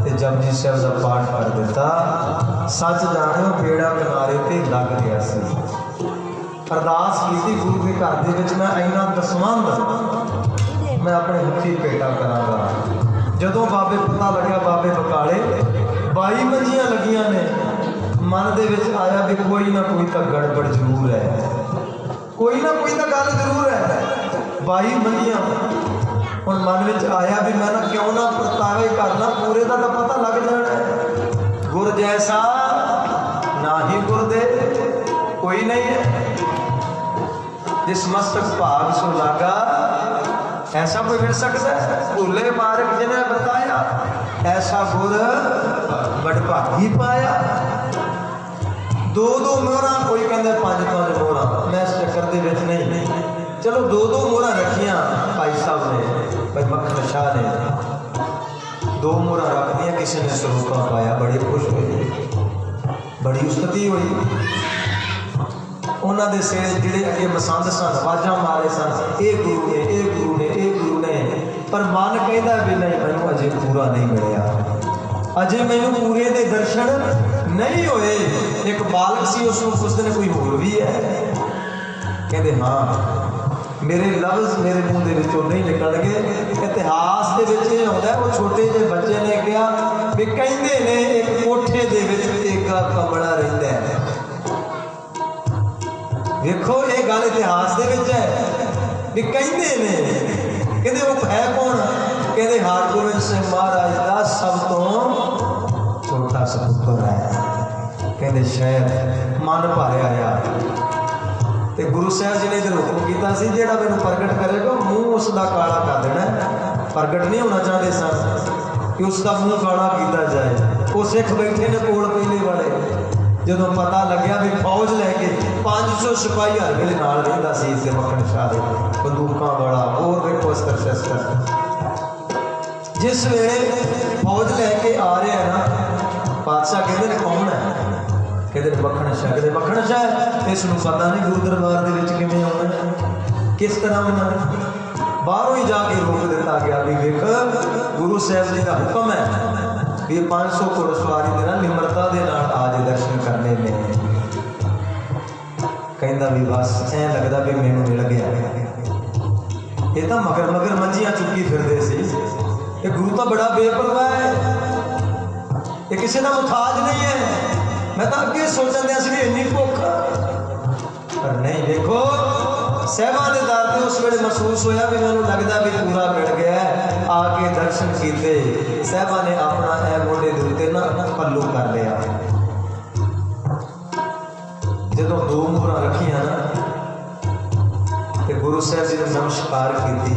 ਤੇ ਜਪਜੀ ਸਾਹਿਬ ਦਾ ਪਾਠ ਕਰ ਦਿੱਤਾ। ਸੱਚ ਜਾਣਿਓ ਬੇੜਾ ਕਿਨਾਰੇ ਤੇ ਲੱਗ ਗਿਆ ਸੀ। ਅਰਦਾਸ ਕੀਤੀ ਗੁਰੂ ਦੇ ਘਰ ਦੇ ਵਿੱਚ ਮੈਂ ਇੰਨਾ ਦਸਵੰਧ ਮੈਂ ਆਪਣੇ ਹੱਥੀਂ ਭੇਟਾ ਕਰਾਂਗਾ। ਜਦੋਂ ਬਾਬੇ ਪਤਾ ਲੱਗਿਆ ਬਾਬੇ ਬਕਾਲੇ 22 ਮੰਜੀਆਂ ਲੱਗੀਆਂ ਨੇ, ਮਨ ਦੇ ਵਿੱਚ ਆਇਆ ਵੀ ਕੋਈ ਨਾ ਕੋਈ ਤਾਂ ਗੜਬੜ ਜ਼ਰੂਰ ਹੈ, ਕੋਈ ਨਾ ਕੋਈ ਤਾਂ ਗੱਲ ਜ਼ਰੂਰ ਹੈ। 22 ਮੰਜੀਆਂ ਹੁਣ ਮਨ ਵਿੱਚ ਆਇਆ ਵੀ ਮੈਂ ਨਾ ਕਿਉਂ ਨਾ ਪ੍ਰਤਾਵੇ ਕਰਨਾ, ਪੂਰੇ ਦਾ ਤਾਂ ਪਤਾ ਲੱਗ ਜਾਣਾ। ਗੁਰ ਜੈਸਾ ਨਾ ਹੀ ਗੁਰ ਦੇ ਕੋਈ ਨਹੀਂ ਹੈ, जिस मस्तक भाग सो लागा ऐसा कोई मिल सकता है। भूले मार्ग जिन्हें बताया ऐसा गुर बड़भागी पाया। दो दो मोहरा, कोई कहता 5-5 मोहरा, मैं इस चक्कर के विच नहीं। चलो 2-2 मोहरा रखियां भाई साहब ने, भाई मक्खन शाह ने 2 मोहरा रख दिया, किसी ने सरोका पाया, बड़े खुश हुए, बड़ी उस्ती हुई। उन्होंने सिरे जिहड़े अगे मसंद सन, आवाज़ां मारे सन, ये गुरु ने, ये गुरु ने, ये गुरु ने, पर मन कहता भी नहीं, मैनू अजे पूरा नहीं मिलिया, अजे मैनू पूरे दे दर्शन नहीं होए। एक बालक सी, उसनूं पुछदे ने कोई होर भी है? कहते हाँ, मेरे लफ्ज़ मेरे मूँह दे विचों नहीं निकल गए। इतिहास दे विच इह आउंदा है, वो छोटे जे बच्चे ने कहा भी कहंदे ने एक कोठे दे विच एक कमला रहिंदा है। देखो ये गल इतिहास दे विच है भी कहंदे ने, कहंदे वो है कौन? कहंदे हरगोबिंद सिंह महाराज का सब तो छोटा सपुत्र है। कहंदे शायद मन भर आया ते गुरु साहब जी ने इधर हुक्म किया सी, जिहड़ा मैनूं प्रगट करेगा मूँह उसका काला कर देना। प्रगट नहीं होना चाहते सन कि उसका मूँह काला किया जाए। वो सिख बैठे ने कोल पहले वाले, ਜਦੋਂ पता लग्या भी फौज लैके 500 सिपाही हर वेले नाल रहिंदा सी इस मक्खण शाह दे, बंदूकां वाला और देखो अस्त्र शस्त्र। जिस वेले फौज लैके आ रहे हैं ना, पातशाह कहते ने कौन है? कहते ने मक्खण शाह। कहते मक्खण शाह, इस नूं पता नहीं गुरु दरबार दे विच किवें आउणा, किस तरह आउणा। बाहरों ही जाके रोक दिता गया भी वेख गुरु साहब जी का हुक्म है भी 500 घुड़सवारी दे नाल निमरता दे नाल आज दर्शन करने ने। कहंदा भी बस ऐ लगदा भी मैनूं मिल गया। ये तो मगर मगर मंजियां चुकी फिरदे सी। ये गुरु तो बड़ा बेपरवाह है, ये किसी का मुथाज नहीं है। मैं तो अगे सोचन दिया सी भी इन्नी भुख, पर नहीं। देखो साहिबां दे दर ते उस वेले महसूस होया भी मैनूं लगदा भी पूरा मिल गया। आके दर्शन कीते, साहिबां ने अपना ऐ मोढे दे उत्ते ना पल्लू कर लिया। जदों 2 मोहरां रखियां ना ते गुरु साहब जी ने नमस्कार की।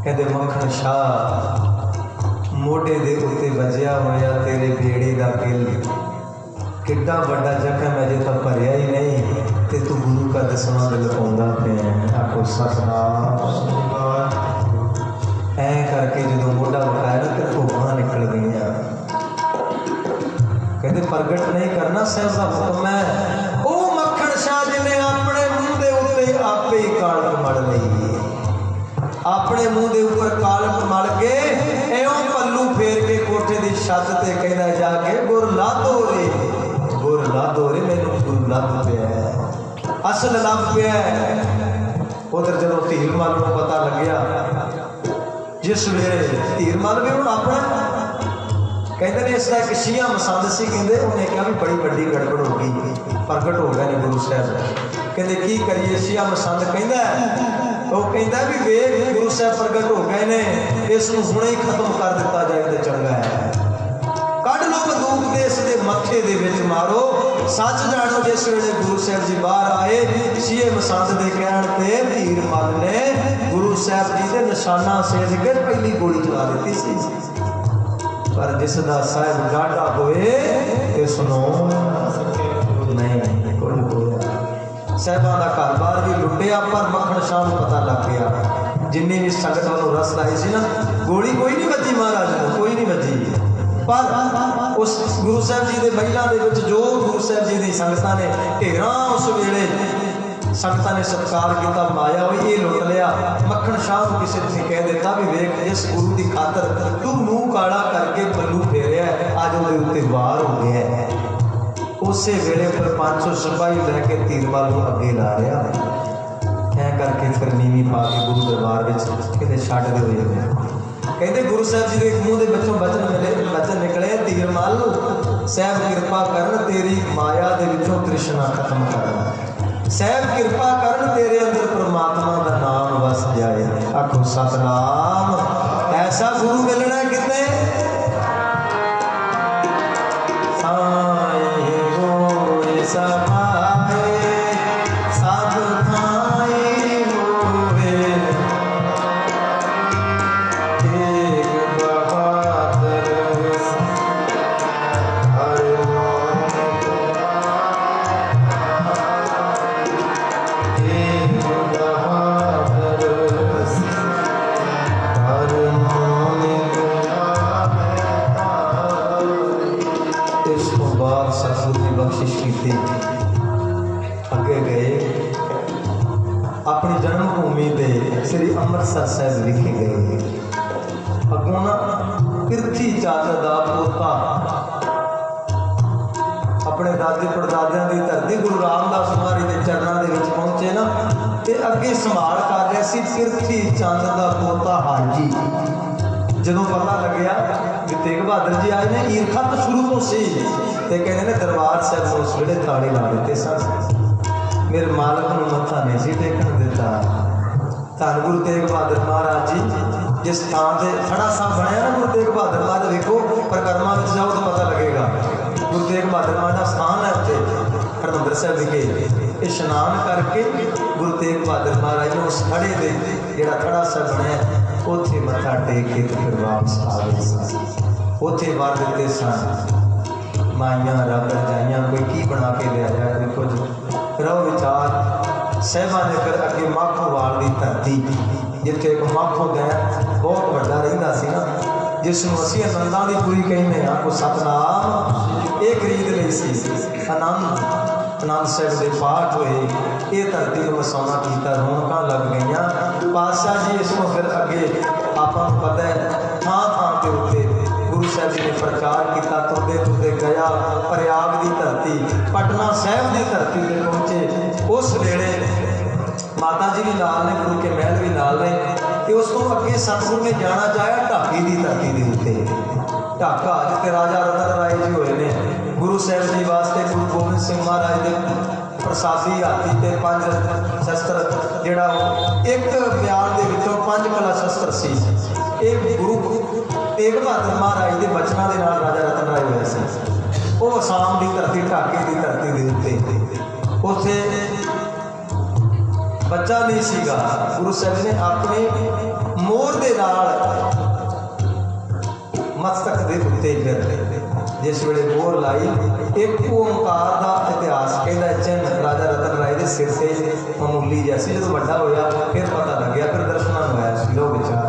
कहते मक्खण शाह, मोढे दे उत्ते वजिया होया तेरे बेड़े दा किल, किड्डा वड्डा जख्म है जे तां भरिया ही नहीं ते तू गुरु का दसवां लुकाउंदा पिया। आखो सतनाम। ऐ करके जो मोढा वकाया ना तो धोखा निकल गई। कहते प्रगट नहीं करना साहब का हुक्म है। वो मक्खण शाह जी ने अपने मुँह के उत्ते आपे ही कालक मल ली, अपने मुँह के ऊपर कालक मल के एवं पल्लू फेर के कोठे की छत से कहना जाके गुर लादो रे, गुर लादो रे, मैनू गुरु लभ पिया, असल लभ पिया। उधर जो धीर मल को पता लग्या, जिस वेले धीर मल भी हूँ अपना कहते हैं इसका एक शिया मसंद सी, कहते उन्हें कहा भी बड़ी बड़ी गड़बड़ हो गई, प्रगट हो गए ने गुरु साहब। कहते की करिए? शिया मसंद कहता वो कहता भी वेख गुरु साहब प्रगट हो गए ने, इसनूं हुणे ही खत्म कर दिता जाए तो चंगा है। कढ़ लो बंदूक ते इस दे मत्थे दे विच मारो। सच जानो जिस वेले गुरु साहब जी बाहर आए, सीए मसंद दे कहण ते धीर मल ने गुरु साहब जी दे निशाना सेध के पहली गोली चला दी सी। पर जिसदा साहब गाढ़ा होए इसनों नहीं कुछ होया। साहबां दा घर बार भी लुटिया, पर मक्खण शाह नूं पता लग गया। जिन्नी भी संगत वालों रस लाई सी ना, गोली कोई नहीं बची महाराज नूं, कोई नहीं बची। पर उस गुरु साहब जी के महिला के जो गुरु साहब जी की संगतां ने ढेर उस वेले संगतां ने सत्कार किया, माया हुई ये लुट लिया। मक्खण शाह को किसी ने कह दिता भी वेख जिस गुरु की खातर तू मूँह काला करके पल्लू फेरिया अज वो उत्ते वार हो गया है। उस वेले पर 500 सिपाही लैके तीरवाल को अगे ला रहा ऐ करके फिर नीवी पा के गुरु दरबार में कहते छड्ड दे हुए कहते गुरु साहब जी के मूँह के बच्चों वचन मिले, वचन निकले तीरमल साहब कृपा करन तेरी माया के विचों तृष्णा खत्म कर, साहब कृपा करन तेरे अंदर परमात्मा का नाम वस जाए। आखो सतनाम। ऐसा गुरु मिलना कितने साई होए सभाए सब थाई होए एक बहादुर हर बख्शिश की अगे गए अपनी जन्मभूमि के श्री अमृतसर साहब विखे गए। अगों ना किरथी चंद का पोता अपने दादे परदादियां की धरती गुरु रामदास महाराज के चरणों के पहुंचे ना, तो अगे संभाल कर रहा सी किरथी चंद का पोता हाजी। जो पता लग्या कि तेग बहादुर जी आए ने, ईरखा तो शुरू तो सी ते कहते ने दरबार साहब को उस वेले ताड़े ला दिते सन। मेरे मालक को मत्था नहीं सी टेकन दिता। धन गुरु तेग बहादुर महाराज जी जिस थान से थड़ा साहब बनया ना, गुरु तेग बहादुर महाराज देखो परिक्रमा में जाओ तो पता लगेगा। गुरु तेग बहादुर महाराज का स्थान है उत्ते हरमंदर साहब विखे। इशनान करके गुरु तेग बहादुर महाराज ने उस थड़े दे जिहड़ा थड़ा साहब बनया उत्थे मत्था टेक के फिर वापस आ गए सन। उत्थे वर दिते सन माइया रब रजाइयां, कोई की बना के लिया जाए, कोई कुछ रहो विचार। साहिबा ने फिर अगे माखोवाल की धरती जिथे एक माखो गैर बहुत बड़ा रहिंदा सी ना, जिसनों असीं आनंदां दी पूरी कहने हाँ को सतनाम, ये खरीद लई सी। आनंद साहब के पाठ हुए, ये धरती को वसाउणा किया, रौनकां लग गई। पातशाह जी इसको फिर अगे आपां नूं पता है थां थां के उत्ते गुरु साहब जी ने प्रचार किया। तुरते तुरते गया प्रयाग की धरती, पटना साहब की धरती में पहुँचे। उस वेले माता जी भी नाल ने, गुरु के महल भी नाल ने। कि उस तो अगे सतगुरु ने जाना चाहे ढाकी की धरती के उत्ते। ढाका जिते राजा रतन राय जी होए ने, गुरु साहब जी वास्ते गुरु गोबिंद सिंह महाराज के प्रसादी हाथी के 5 शस्त्र जिहड़ा एक बयान के विचों 5 कला शस्त्र सी। एक गुरु तेग बहादुर महाराज के बचनों के नाल राजा रतन राय होया सी। वो असाम की धरती ढाके की धरती के उत्ते उत्थे बच्चा नहीं सीगा। गुरु साहब ने अपने मोर के नाल मस्तक के उत्ते फिर जिस वेले मोर लाई, एक ओंकार का इतिहास कहता चिन्ह राजा रतन राय के सिर से मामूली जैसी जो बड़ा होया फिर पता लग गया, फिर दर्शन होया लो विचार।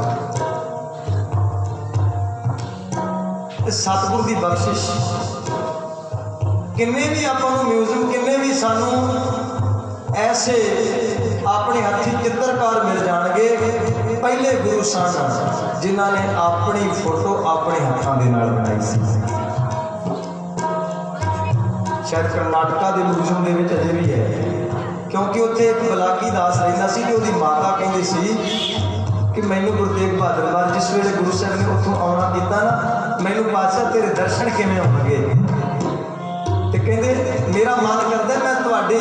सतगुरु की बख्शिश किन्ने भी आपां नूं म्यूजियम किन्ने भी सानू ऐसे अपने हथी चित्रकार मिल जाएंगे। पहले गुरु सन जिन्हों ने अपनी फोटो अपने हाथों के नाल बनाई सी। शायद कर्नाटका के म्यूजियम के अजे भी है, क्योंकि उत्थे एक बलागी दास रहिंदा सी कि उसकी माता कहती सी कि मैनू गुरु तेग बहादुर महाराज जिस वेले गुरु साहब ने उत्थों आना किया ना, मैनू पातशाह तेरे दर्शन किवें होणगे। ते कहंदे मेरा मन करदा मैं तुहाडे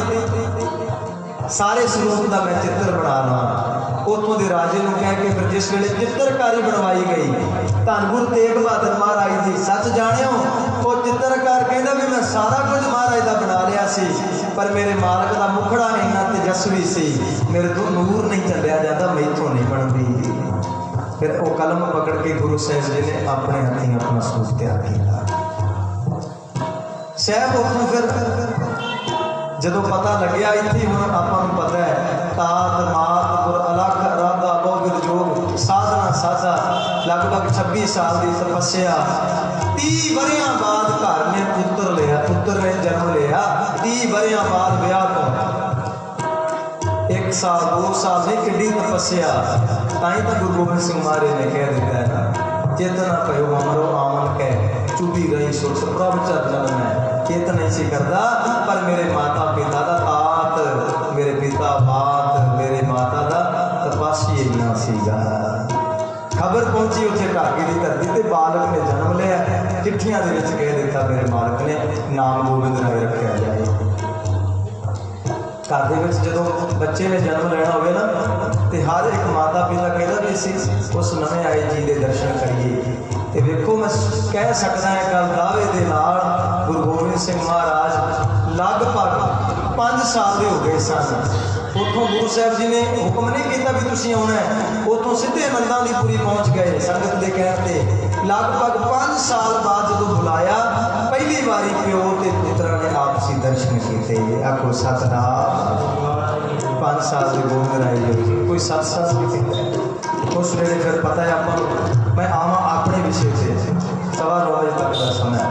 सारे स्वरूप का मैं चित्र बना लवां। उतों के राजे को कह के फिर जिस वेले चित्रकारी बनवाई गई, धन गुरु तेग बहादुर महाराज जी सच जानियो, वो चित्रकार कहता भी मैं सारा कुछ महाराज का बना लिया सी, पर मेरे मालक का मुखड़ा इन्ना तेजस्वी सी, मेरे तो नूर नहीं चलिया जाता, मैथों नहीं बनती। फिर वो कलम पकड़ के गुरु साहब जी ने अपने हथी अपना सूट तैयार किया। साहब उतों फिर जो पता लग्या इतनी हम आपको पता है तात मात गुर अलख राधा बहुविध जोग साधना साधा लगभग 26 साल की तपस्या 30 वरियां बाद घर ने पुत्र लिया, पुत्र ने जन्म लिया 30 वरियां बाद ब्याह तो 1 साल 2 साल नहीं किड्डी तपस्या ताई तो गुरु गोबिंद सिंह महाराज ने कह दिता है ना चेतना भयो अमरो आमन कह चुभी गई सोच प्रभ चरण में चेत नहीं सी करता, पर मेरे माता पिता का तात मेरे पिता बात मेरे माता का तपस्या इन्ना सीगा। खबर पहुंची उत्थे ढाके की धरती ते बालक ने जन्म लिया, चिट्ठियां दे विच कह दिता मेरे मालक ने नाम गोबिंद राय रखा जाए। घर दे विच जदों बच्चे ने जन्म लेना होवे ना ते हर एक माता पिता कहता भी असीं उस नवे आए जी के दर्शन करिए। तो वेखो मैं कह सकता है गल दावे दे नाल गुरु गोबिंद सिंह महाराज लगभग 5 साल के हो गए सन। उतों गुरु साहब जी ने हुक्म नहीं किया भी तुसीं आउणा है, उतों सीधे नंदादीपुरी पहुँच गए संगत के कहते। लगभग 5 साल बाद जो बुलाया पहली बारी प्यो ते पुत्रा ने आपसी दर्शन किए। आखो सतनाम 5 साल के गोबिंद राय जी कोई 7 साल के उस वे फिर पता है आप मैं आवा अपने विषय से 9:15 बजे तक का समय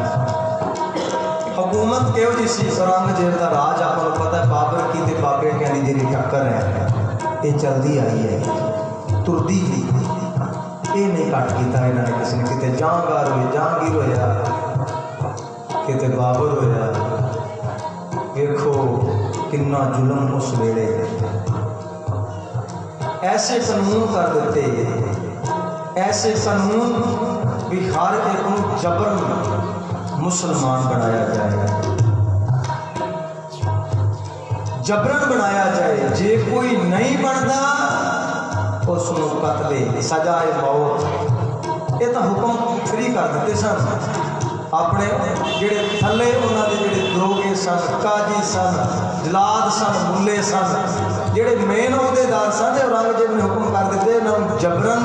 हुकूमत कहो जी सी औरंगजेब का राज आपको पता है बाबर की ते बाबे कहनी जी टक्कर है ये चलती आई है तुरती ही ये नहीं घट किया इन्होंने किसी ने कितने जहांगीर हुए जहांगीर होया कितने बाबर होया। देखो किन्ना जुल्म उस वेले ऐसे कानून कर देते, ऐसे कानून भी हर एक को जबरन मुसलमान बनाया जाए, जबरन बनाया जाए। जे कोई नहीं बनता उसको कतले सजाए मौत। ये तो हुक्म फ्री कर देते सन अपने जेड़े थले उन्होंने जेड़े दरोगे सन काजी सन जलाद सन मुले सन जेड़े मेन अहदेदार सन औरंगजेब ने हुक्म कर दिते इन्होंने जबरन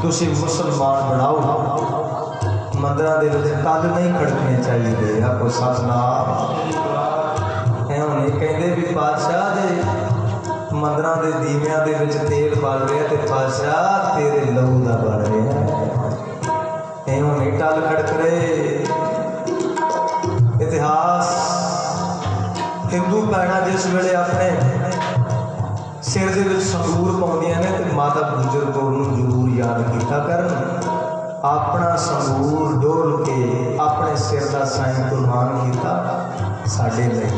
तुसी मुसलमान बनाओ। मंदिरों के तल नहीं खड़कने चाहिए। आपको सतनाम हुणे कहते भी पातशाह दे मंदिरों के दीवियां दे विच तेल बल रहा तो पातशाह तेरे लहू का बल रहा हुणे टल खड़क रहे। इतिहास हिंदू भैन जिस वेले अपने सिर के विच संदूर पाउंदियां ने तो माता गुजर कौर नूं जरूर याद किया करन। अपना संदूर डोल के अपने सिर का साइन कुर्बान किया साडे लई।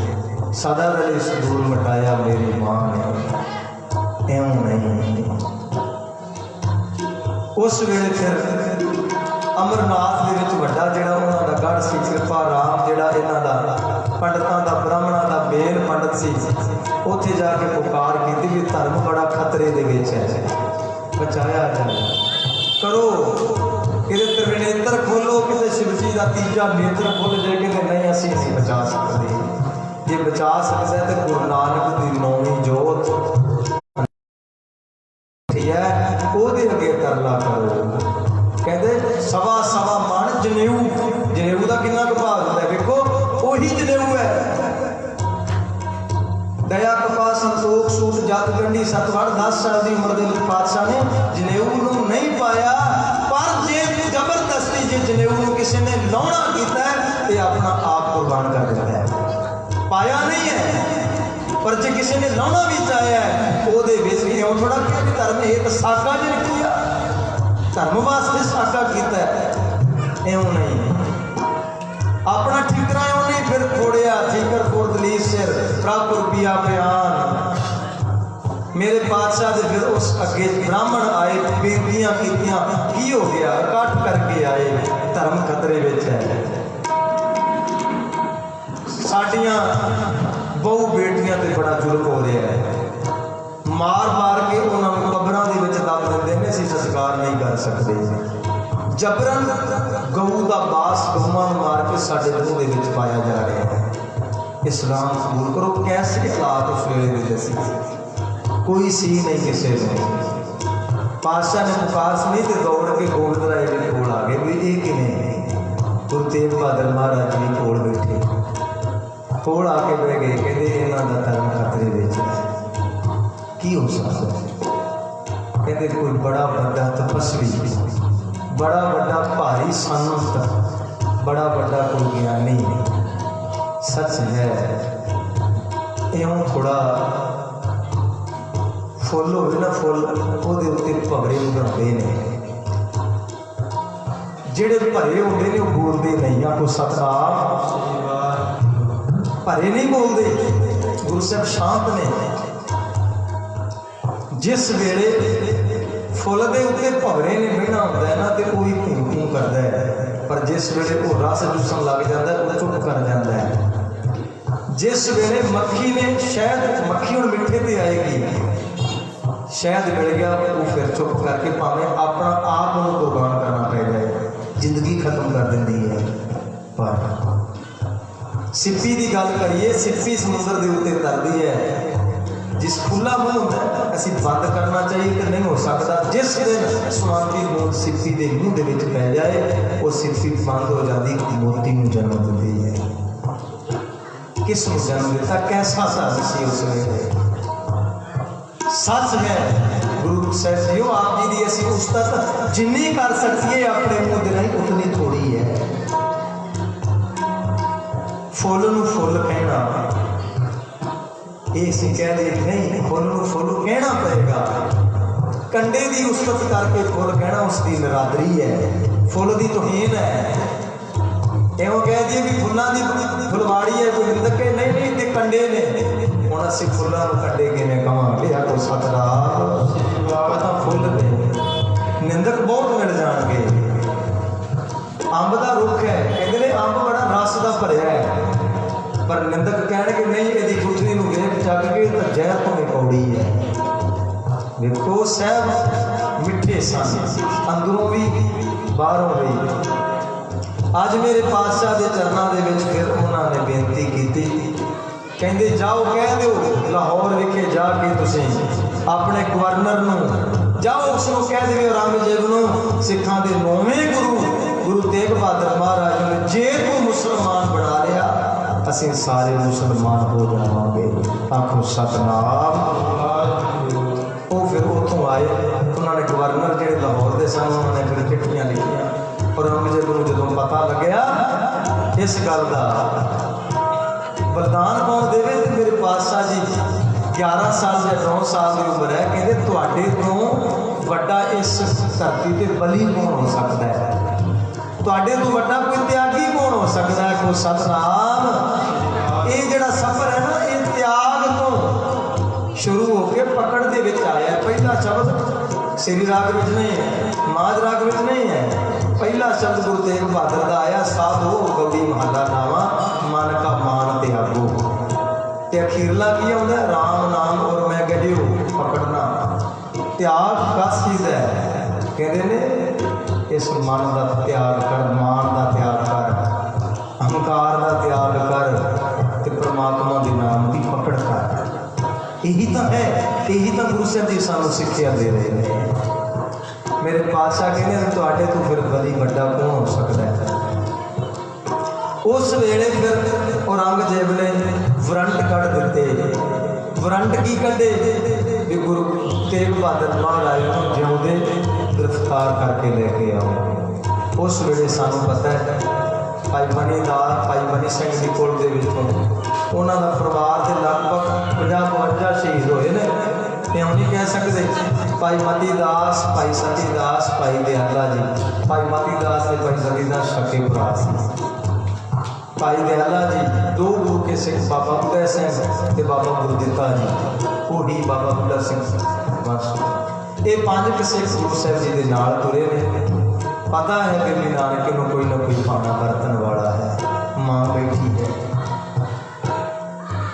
सदा दे संदूर मटाया मेरी मां ने एवं नहीं। उस वेले फिर अमरनाथ के विच वड्डा जिहड़ा उन्हां दा गढ़ सी कृपा राम जिहड़ा इन्हां दा पंडितां दा ब्राह्मणां दा मेल पंडित सी उत्थे जाके पुकार की भी धर्म बड़ा खतरे दे विच है बचाया जाए करो किते त्रिनेत्र खोलो किते शिव जी का तीजा नेत्र खुल जाए कि नहीं असीं नहीं बचा सकते। जे बचा सकता है तो गुरु नानक की 9वीं जोत है ओहदे अगे तरला करो। कहते सवा सवा मन जनेऊ जनेऊ का कितना भाव होता है देखो वही जनेऊ है। दया कृपा संतोख सूट जत गंढी सतवड़ 10 साल की उम्र के पातशाह ने जनेऊ को नहीं पाया, पर जे जबरदस्ती जे जनेऊ को किसी ने लाउणा किया है तो अपना आप कुर्बान कर देता है। पाया नहीं है पर जे किसी ने लाउणा भी चाहे है वो क्यों थोड़ा क्या भी धर्म ये तो साका ज रखिया धर्म वास्ते साका किया एवं नहीं। अपना ठीकरा उन्हें फिर फोड़िया ठीकर फोड़ दलीस सिर प्रभ रुपया बयान। मेरे पातशाह दे फिर उस अगे ब्राह्मण आए बेनतियां कीतियां की हो गया इकट्ठ करके आए धर्म खतरे विच है। साडियां बहु बेटियां ते बड़ा जुल्म हो रहा है। मार मार के उन्होंने कब्रां दे विच दब दिंदे ने, असीं संस्कार नहीं कर सकते। जबरन गऊ का बास गऊआं नूं मार के साडे मूँह दे विच पाया जा रहा है। इस्लाम कबूल करो। कैसे हालात उस वेले दे दसी, कोई सी नहीं किसी ने। पातशाह ने पुकार सुनी तो दौड़ के गोबिंद राय जी कोल आ गए भी ये किवें। गुरु तेग बहादुर महाराज जी कोल बैठे, कोल आके बह गए, कहते इन्हां दा धर्म खतरे विच है, की हो सकदा है? कहते कोई बड़ा बड़ा तपस्वी, बड़ा बड़ा भारी संत, बड़ा बड़ा कोई ज्ञानी, सच है इउं थोड़ा फुल होवे ना, फुल ਉਹਦੇ ਉੱਤੇ ਭਵਰੇ ਉਗਾਉਂਦੇ ਨੇ, ਜਿਹੜੇ ਭਰੇ ਹੁੰਦੇ ਨੇ ਉਹ ਬੋਲਦੇ ਨਹੀਂ। ਆਖੋ ਸਤਿਨਾਮ। ਭਰੇ ਨਹੀਂ ਬੋਲਦੇ, ਗੁਰੂ ਸਾਹਿਬ ਸ਼ਾਂਤ ਨੇ। ਜਿਸ ਵੇਲੇ ਫੁੱਲ ਦੇ ਉੱਤੇ ਭਵਰੇ ਨੇ ਬਹਿਣਾ ਹੁੰਦਾ ਹੈ ਨਾ ਤੇ ਕੋਈ ਭੂੰ ਭੂੰ ਕਰਦਾ ਹੈ, ਪਰ ਜਿਸ ਵੇਲੇ ਉਹ ਰਸ ਚੂਸਣ ਲੱਗ ਜਾਂਦਾ ਉਹ ਚੁੱਪ ਕਰ ਜਾਂਦਾ ਹੈ। जिस वेले मक्खी ने शहद, मक्खी और मिठे ते आएगी, शहद मिल गया वो फिर चुप करके भावें अपना आप उन्हें कुर्बान करना पै जाए, जिंदगी खत्म कर देती है। पर सिप्पी की गल करिए, सिप्पी समुद्र के उत्ते तरती है। जिस खुला मुँह होता है असी बंद करना चाहिए तो नहीं हो सकता। जिस दिन सुआंती बूंद सिप्पी के मूँह के विच पै जाए वो सिप्पी बंद हो जाती, मोती को जन्म देती है। किसने जन्म दिता, कैसा धर्म सी उस वेले। सच है गुरु साहिब जी आप जी की असी उस्ताद जिन्नी कर सकिए अपने मुँह दे राहीं उतनी थोड़ी है। फुल नूं फुल कहना ये असीं कह दिए नहीं, फुल नूं फुल कहना पएगा। कंडे की उस्ताद करके फुल कहना उसकी नरादरी है, फुल की तौहीन है। एवं कह दिए भी फुलों की फुलवाड़ी है, कोई निंदक के नहीं नहीं ते कंडे ने। हुण असीं फुलों नूं कंडे किवें कहांगे? आखो सतनाम। पता फुल ने निंदक बहुत मिल जाएंगे। अंब का रुख है, कहते ने अंब बड़ा रस का भरिया है, पर निंदक कहणगे नहीं इहदी गुठली नूं वेख चक के तां जहर भावें कौड़ी है। देखो साहब मिठे सन, अंदरों भी बाहरों भी। अज मेरे पातशाह के चरणों के विच फिर उन्होंने बेनती की, कहते जाओ कह दो लाहौर विखे जाके तुसीं अपने गवर्नर नूं जाओ उसनों कह देवे औरंगजेब नूं सिखां दे 9वें गुरु तेग बहादुर महाराज ने जे तू मुसलमान बना लिया असीं सारे मुसलमान हो जावांगे। आखो सतनाम। वो फिर उत्थों आए, उन्होंने गवर्नर जिहड़े लाहौर के सन उन्होंने फिर चिट्ठियां लिखियां। औरंगजेब को जो पता लग्या इस गल का बलिदान कौन देवे तो मेरे पातशाह जी 11 साल या 9 साल की उम्र है, कहते तुहाडे तो वड्डा इस धरती पर बली कौन हो सकता है, तुहाडे तो वड्डा कोई त्यागी कौन हो सकता है। कोई सतनाम। ये जिहड़ा सफर है ना ये त्याग तो शुरू होकर पकड़ के विच आया। पहला शब्द श्री राग विच नहीं है, माज राग विच नहीं है। पहला शब्द गुरु तेग बहादुर का आया, साधो गौड़ी महला नावा मन का मान त्यागो। ते अखीरला की आउंदा राम नाम और मैं गढ़ियो पकड़ना। त्याग कस चीज है, कहते ने इस मन का त्याग कर, मान का त्याग कर, अहंकार का त्याग कर ते परमात्मा के नाम की पकड़ कर। यही तो है, यही तो गुरु साहिब जी सानू सिक्ख्या दे रहे हैं। मेरे पातशाह कहते तुहाडे तो फिर बली बड़ा कौन हो सकता है। उस वेले फिर औरंगजेब ने वारंट कढ़ दिते। वारंट की कढ़े भी गुरु तेग बहादुर महाराज को जिउंदे गिरफ्तार करके लेके आओ। उस वेले सानू पता है भाई बनी सिंह की कुल के उन्हों का परिवार के लगभग 50-52 शहीद होए ने। क्यों नहीं कह सकते भाई मती दास, भाई सती दास, भाई दयाला जी। भाई मती दास ने भाई सती दास शके भरा सी। भाई दयाला जी 2 गुरु के सिख बाबा बुढ़ा सिंह ते बाबा गुरदित्ता जी, वही बाबा बुढ़ा सिंह बस। ये 5 सिख गुरु साहिब जी के नाल तुरे ने। पता है कि नानक नूं कोई ना कोई खाना बरतन वाला है, माँ बैठी है।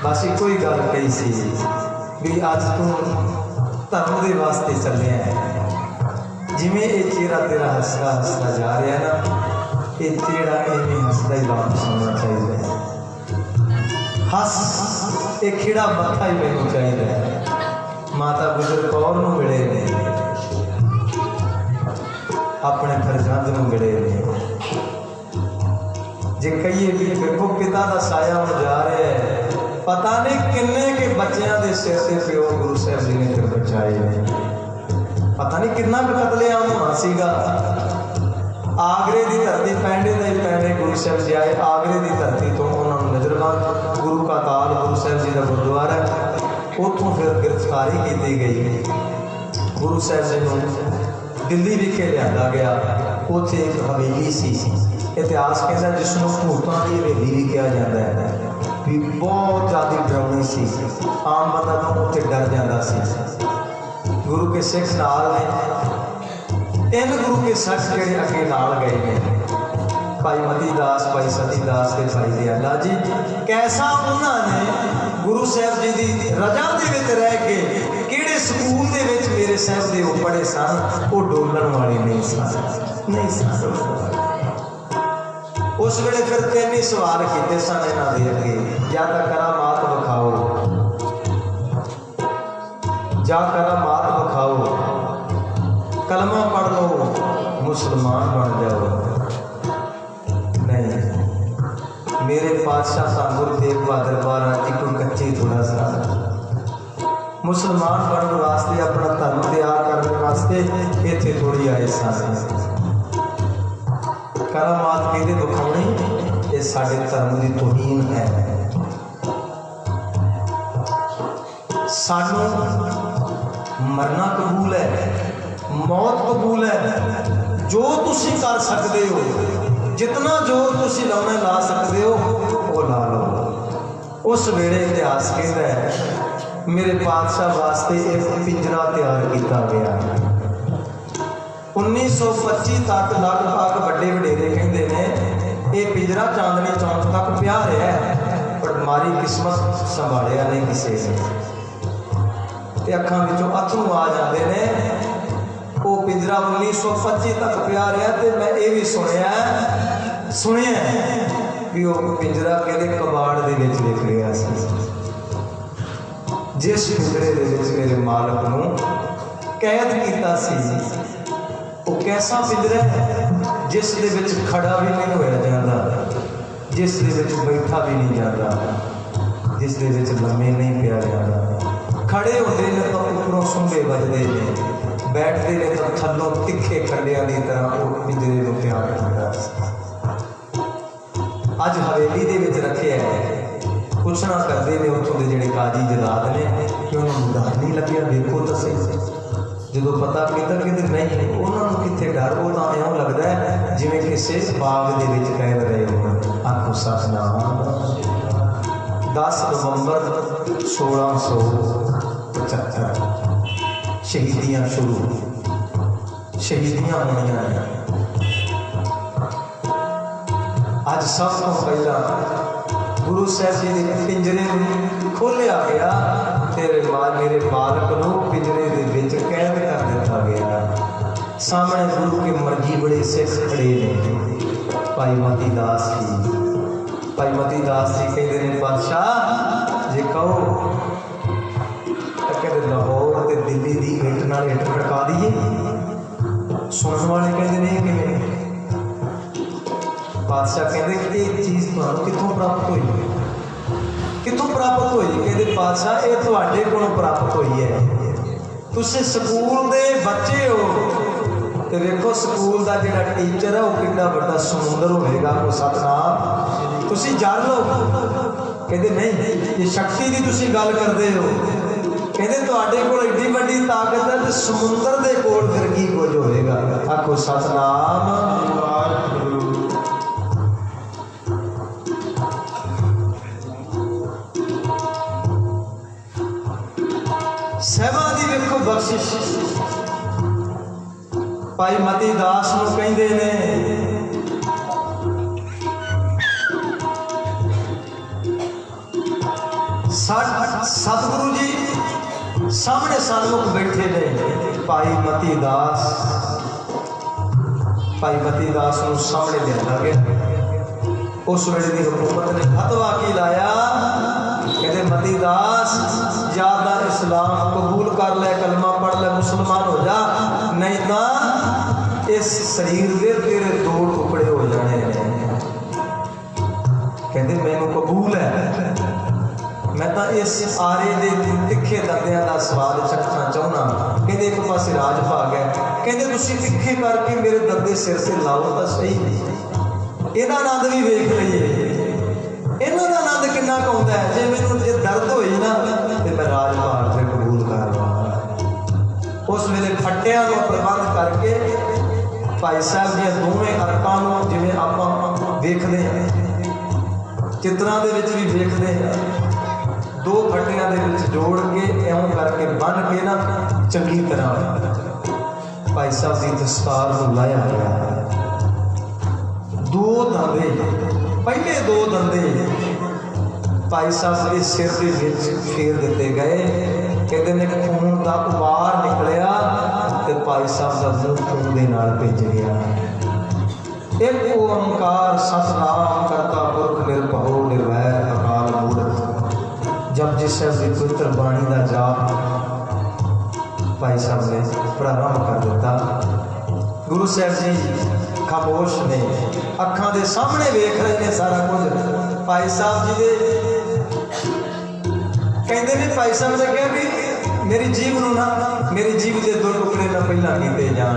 बस एको ही गल कही सी भी अज तू धर्म के वास्ते चलिया है। जिमें ये चेहरा तेरा हसदा हसदा जा रहा है ना, ये चेहरा इवें हसदा ही वापस होना चाहिए। हस एक खिड़ा मत्था ही मैनू चाहिए। माता गुजर कौर नूं मिले ने, अपने फरजंद नूं मिले ने। जे कहिए भी देखो पिता का साया हो जा रहा है, पता नहीं किन्ने के बच्चों के सिर से प्यो गुरु साहब जी ने फिर बचाए ने। पता नहीं कितना भी कतलेआम होना सीगा। आगरे की धरती पैंडे नहीं पैंडे गुरु साहब जी आए। आगरे की धरती तो उन्होंने नजरबंद गुरु का ताल गुरु साहब जी का गुरुद्वारा है, उतों फिर गिरफ्तारी की गई। गुरु साहब जी को दिल्ली विखे लिया गया। उत्थे एक हवेली सी, इतिहास कहता जिसनों भूतों की हवेली भी कहा जाता है, भी बहुत ज़्यादा डरावनी सी। आम बंदा तो उत्थे डर जाता सी। गुरु के सिख नाल ने, इन गुरु के सिख ਜਿਹੜੇ ਅੱਗੇ ਨਾਲ गए हैं, भाई मती दास, भाई सती दास ਤੇ भाई दयाला जी। कैसा उन्होंने गुरु साहब जी की रजा के रह के किहड़े स्कूल दे विच मेरे साहब दे वो पढ़े सन, वो डोलण वाले नहीं सन, नहीं सन। उस वेले फिर तीन ही सवाल किए सन इन्हों के अगे, या तो करामात विखाओ, जा करामात विखाओ, कलमा पढ़ लो, मुसलमान बन जाओ। नहीं, मेरे पातशाह सन गुरु तेग बहादुर महाराज जी कोई कच्चे थोड़ा सा मुसलमान बनने वास्ते, अपना धर्म तैयार करने वास्ते इत्थे थोड़ी आए सन। करामात कहते दिखाने, ये साडे धर्म की तौहीन है। सानू मरना कबूल है, मौत कबूल है। जो तुसी कर सकते हो, जितना जोर तुसी लाने ला सकते हो, वो ला लो। उस वेले इतिहास कहता है मेरे पातशाह वास्ते एक पिंजरा तैयार किया गया। 1925 तक लगभग बड़े वडेरे कहते हैं ये पिंजरा चांदनी चौक तक पिया रहा है, पर मारी किस्मत संभालिया नहीं किसी ने। अखां विचों अथरू आ जाते हैं। वो पिंजरा 1925 तक पिया रहा। तो मैं ये भी सुनिया भी वो पिंजरा कहते कबाड़ के विच लिख गया सी। जिस पिंजरे दे विच मेरे मालक नूं कैद किया सी, वो कैसा पिंजरा है जिस दे विच खड़ा भी नहीं होया जाता, जिस दे विच बैठा भी नहीं जाता, जिस दे विच लम्मे नहीं पिया जाता। खड़े होते हैं तो उपरों सुंबे बजते हैं, बैठते हैं तो थलों तिखे खंडिया की तरह वो पिंजरे को तैयार करता। अज हवेली दे विच रखे है। पुछना करते हैं उतों के जोड़े काजी जलाद ने कि उन्होंने डर नहीं लग्या। देखो तो सही, जो पता किया कि नहीं उन्होंने कितने डर, वो तो इं लगता है जिमें किसी बाग के कैद रहे हो। आखो सतनाम। 10 नवंबर 1675 शहीदियाँ शुरू, शहीदियाँ होनियां हैं। अज सब तो पहला गुरु साहब जी के पिंजरे खोलिया गया। तेरे मेरे बालक को पिंजरे के विच कैद कर दिता गया। सामने गुरु की मर्जी बड़े सिख खड़े ने। भाई मती दास जी, भाई मती दास जी कहते हैं पातशाह जे कहो कहते लाहौर ते दिल्ली की इट नाल इट खड़का दीए। सुनने वाले कहते नहीं कि पातशाह कहते ये चीज़ तुहानूं कित्थों प्राप्त हुई, कित्थों प्राप्त हुई? कहते पातशाह ये तुहाडे कोलों प्राप्त हुई है। तुसीं स्कूल दे बच्चे हो तो देखो स्कूल का जिहड़ा टीचर है वो कितना बड़ा समुंदर होगा। को सतनाम तुसीं जल लो। कहते नहीं, ये शक्ति की तुसीं गल करते हो। कहते तुहाडे कोल एड्डी वड्डी ताकत है तो समुंदर दे कोल फिर की कुछ होएगा। आखो सतनाम। सहबा की देखो बख्शिश भाई मती दास नूं कहंदे ने। सतगुरु जी सामने सन्मुख बैठे ने भाई मती दास नूं सामने लिया गया। उस वेले की हुकूमत ने फतवा की लाया, कहते मती दास ज्यादा इस्लाम कबूल कर ले, कलमा पढ़ ले, मुसलमान हो जा, नहीं तो इस शरीर के तेरे दो टुकड़े हो जाने। कहते मैनू कबूल है, मैं तो इस आरे दे तिखे दंदियां का स्वाद चखना चाहना। कहते एक पासे राज पा गया, कहते तुसीं तिखे करके मेरे दंदे सिर से लाओ तो सही, इहदा आनंद भी वेख लईए, इन्हां दा आनंद किन्ना क आउंदा है। जे मैनूं जे दर्द होई ना ते मैं राज भाग से कबूल कर लवां। उस वेले फट्टियां नूं प्रबंध करके भाई साहब दी दोवें अरकां नूं जिवें आपां देखदे हां, चित्रां दे विच भी देखदे हां, दो फट्टियां दे विच जोड़ के इउं करके बन के ना चंगी तरह भाई साहब की दस्तार नूं लाया गया। दो दंदे, पहले दो दंदे भाई साहब के सिर के विच फेर दिते गए। कहते ने खून का उबार निकलिया ते भाई साहब का मुंह खून दे नाल भिज गया। एक ओंकार सतनाम करता पुरख निर्भओ निर्वैर अकाल मूरत। जब जिस पवित्र बाणी का जाप भाई साहब ने प्रारंभ कर दिता, गुरु साहब जी खामोश ने, अखां दे सामने वेख रहे ने सारा कुछ। भाई साहब जी दे कहते ने, भाई साहब ने कहा भी मेरी जीव नूं ना, मेरी जीव के दो टुकड़े ना पहला कीते जाण,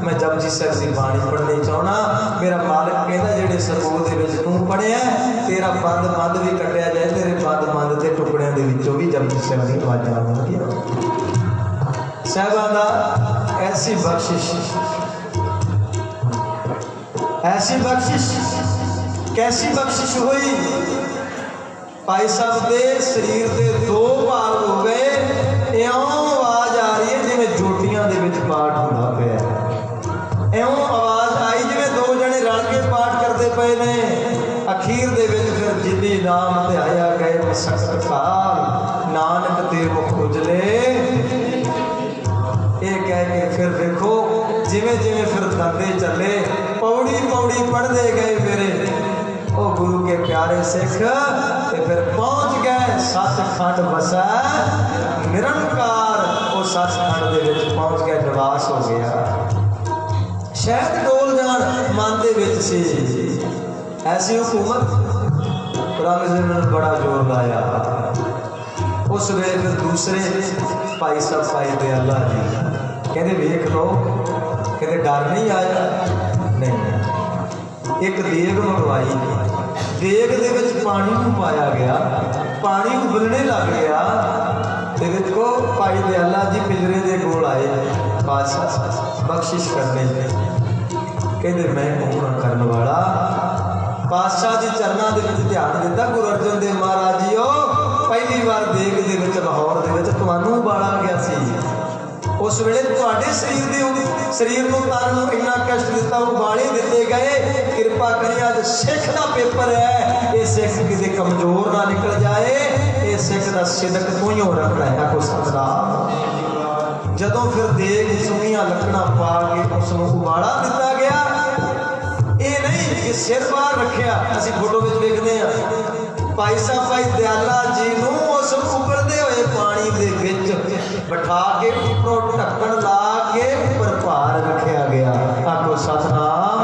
मैं जपजी साहब की बाणी पढ़नी चाहना। मेरा मालिक कहता जेड़े सकूल दे विच तूं पढ़िया तेरा बंद बंद भी कटिया जाए, तेरे बंद बंद के टुकड़ियां दे विचों भी जपजी साहब की आवाज़ आउणगी। साहिबां दा ऐसी बख्शिश कैसी बख्शिश हुई। भाई साहब के शरीर के दो भाग हो गए, इउं आवाज आ रही है जिवें जोटियां दे विच पाठ होंदा पिया, इउं आवाज आई जिवें दो जने रल के पाठ करते पे ने। अखीर दे विच फिर जिनी नाम ध्याया गए मसकत काल, नानक ते मुख उजले। ये कह के फिर देखो जिवें जिवें फिर दंदे चले, पौड़ी पौड़ी पढ़ते गए मेरे ओ गुरु के प्यारे सिख, ते फिर पहुंच गए सचखंड बसै निरंकार। वो सचखंड दे विच पहुंच गए, निवास हो गया। शायद डोल जान मन दे विच सी, ऐसी हुकूमत परमेश्वर ने बड़ा जोर लाया। उस वेले फिर दूसरे भाई साहब भाई दयाला जी कहते वेख लो, कहते डर नहीं आया, नहीं। एक देग मंगवाई, देग दे विच पानी नूं पाया गया, पानी उबलने लग गया। ते देखो भाई दयाला जी पिंजरे दे कोल आए, बादशाह बख्शिश करने। कहते मैं कौन करने वाला। बादशाह जी चरणों के ध्यान दिता। गुरु अर्जन देव महाराज जी पहली बार देग दे विच लाहौर दे विच तुहानूं उबाला गया सी, उस वेले तुहाडे शरीर नूं तन नूं इन्ना कष्ट दिता, उबाले दिते गए। कृपा करिए अज सिख दा पेपर है, ये सिख किसी कमजोर ना निकल जाए, ये सिख दा सिदक तू ही हो रखना है। आखो सतनाम। जदों फिर देग सुखियां लकड़ा पा के उसनूं उबाला दिता गया, ये नहीं कि सिर बाहर रखिया। असीं फोटो विच वेखदे हां भाई साहब भाई दयाला जी नूं उस उबलदे होए पानी दे विच बिठा के उपरों ढक्कन ला के उपर भार रखिया गया। आखो सतनाम।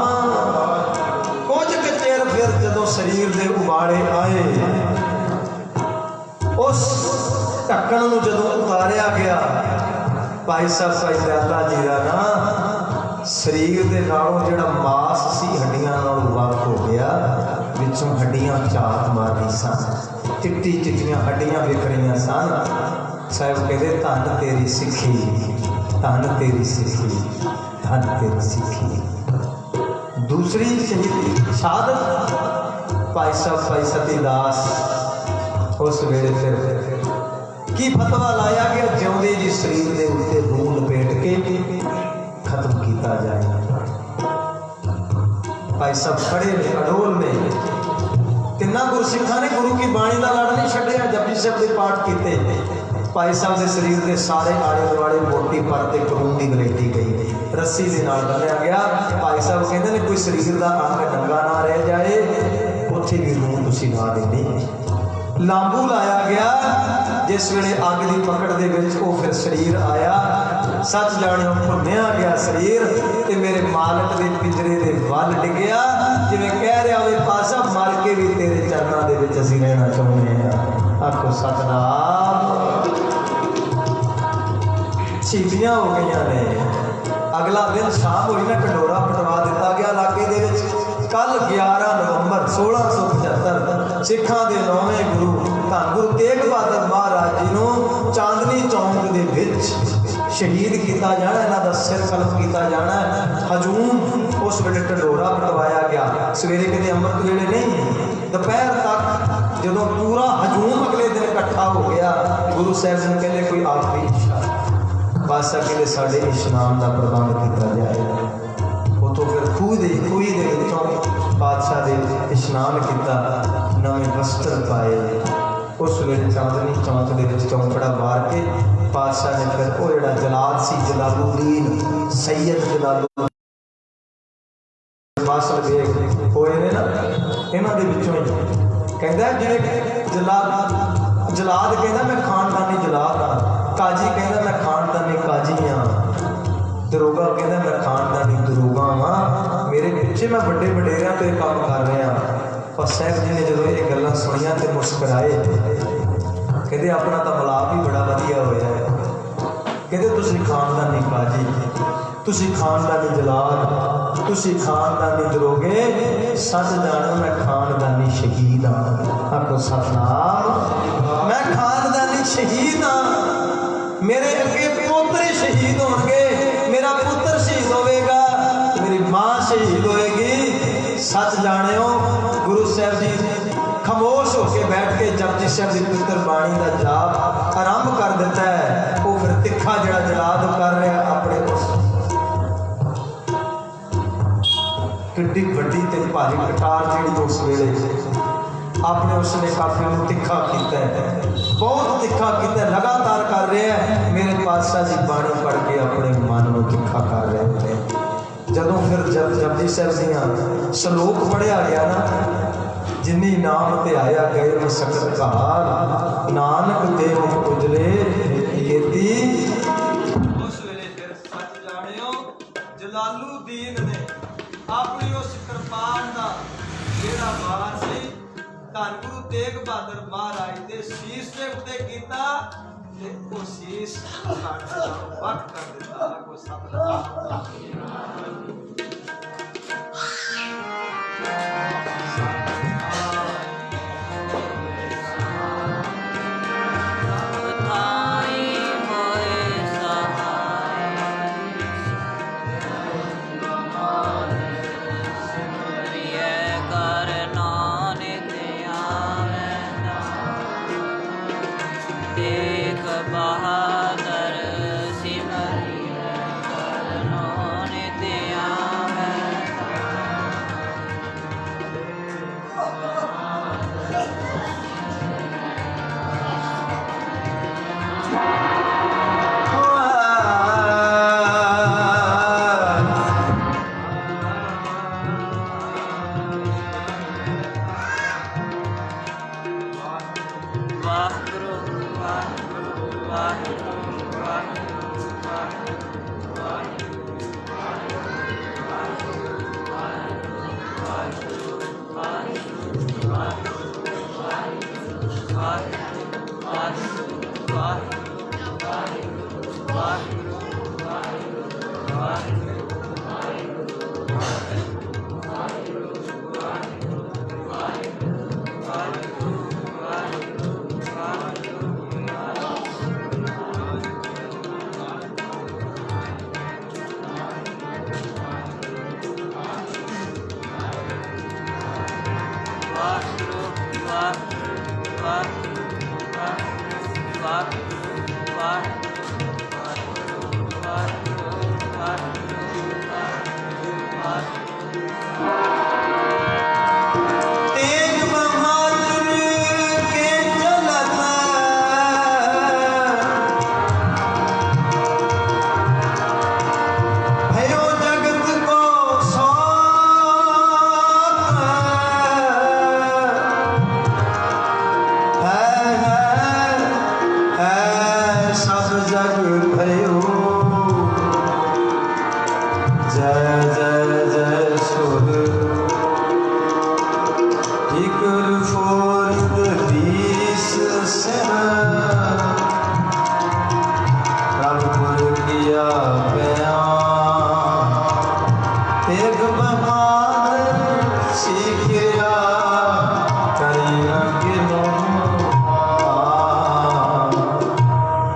कुछ चेर फिर जदों शरीर दे उबाले आए, उस ढक्कन नूं जदों उतारिया गया, भाई साहब भाई दयाला जी का ना शरीर के नालों जिहड़ा मास सी हड्डियां नालों वख हो गया, विचों हड्डियां झात मारदी सन, चिट्टी चिट्टियां हड्डियां विख रहियां सन। साहब कहते धन तेरी सिक्खी, धन तेरी सिक्खी, धन तेरी सिक्खी। दूसरी शहादत भाई साहब भाई सतीदास। उस वेले फिर की फतवा लाया गया, जिउंदे जी शरीर के उत्ते रूह लपेट के खत्म किया जाए। भाई साहब खड़े ने अडोल ने, तिना गुरसिखा ने गुरु की बाणी का लड़ नहीं छड्डिया, जपजी साहब के पाठ किए। भाई साहब के शरीर के सारे आले दुआले मोटी परत कानून की वलेटी गई, रस्सी के नाल बन्निया गया। भाई साहब कहते हैं कोई शरीर का अंग नंगा ना रह जाए, उत्थे भी रूह तुसीं ला देनी। लांबू लाया गया, जिस वेले अग की पकड़ दे विच वो फिर शरीर आया, सच जानियो भुन्निया गया शरीर ते मेरे मालक के पिंजरे के वल डिगया, जिवें कह रहा होवे पासा मर के भी तेरे चरणों के विच असीं रहना चाहुंदे हां। आखो सतनाम। शहीदियां हो गई ने। अगला दिन शाम हुई ना, ढंडोरा पटवा दिता गया इलाके दे विच। कल 11 नवंबर 1675 सिखां दे 9वें गुरु धन गुरु तेग बहादुर महाराज जी नूं चांदनी चौक दे विच शहीद किया जाना, इन्हां दा सिर कलम किया जाना। हजूम उस वेले ढंडोरा पटवाया गया, सवेरे किते अमृत वेले नहीं, दोपहर तक जदों पूरा हजूम अगले दिन इकट्ठा हो गया, गुरु साहब जी कहते कोई आखिरी इच्छा, बादशाह कहते साढ़े इशनान का प्रबंध किया जाए। उतों फिर खूह के विचों बादशाह ने इशनान किया, नवे वस्त्र पाए। उस वेले चांदनी चौक के चौंकड़ा मार के बादशाह ने फिर वो जो जलाद सी जलालुद्दीन सैयद जलालुद्दीन वासल बेग होए ने ना, इन्हों के विचों ही कहता जिहड़े जलाद कहता मैं खानदानी जलाद हाँ, काजी कहता मैं खानदानी काजी हाँ, दरोगा कहता मैं खानदानी दरोगा हाँ, मेरे पिछे मैं बड़े वडेरियां तो काम कर रहा। पर साहब जी ने जो ये गल्लां सुनिया तो मुस्कुराए, कहते अपना तो मिलाप ही बड़ा वधिया होया है। कहते तुसीं खानदानी काजी, तुसीं खानदानी जलाद, तुसीं खानदानी दरोगे, सच जानो मैं खानदानी शहीद हाँ। आखो सतनाम। मैं खानदानी शहीद हाँ, मेरे अगे पुत्र शहीद होंगे, मेरा पुत्र शहीद होगा, मेरी माँ शहीद होएगी। सच जानियो गुरु साहब जी खामोश होकर बैठ के जपजी साहब की पवित्र बाणी का जाप आरंभ कर देता है। वो फिर तिखा जड़ा जलाद कर रहा अपने किड्डी वड्डी ते भारी कटार जी उस वेले अपने उसने काफी में तिखा किया है, बहुत तिखा किया, लगातार कर रहा है। मेरे पातशाह जी बाणी पढ़ के अपने मन में तिखा कर रहे हैं। जदों फिर जपजी साहब दियां सलोक पढ़िया गया ना, जिन्नी नाम ते आया गए मसकत कहार, नानक दे मुख उजले येती। उस वेले फिर सच जानियो जलालुद्दीन ने अपनी उस कृपान का जेड़ा वार सी धन गुरु तेग बहादुर महाराज के शीश के उत्ते कीता ते वो शीश साडा वक्त कर दिता। को सतनाम। एक बहार सीखिया करी न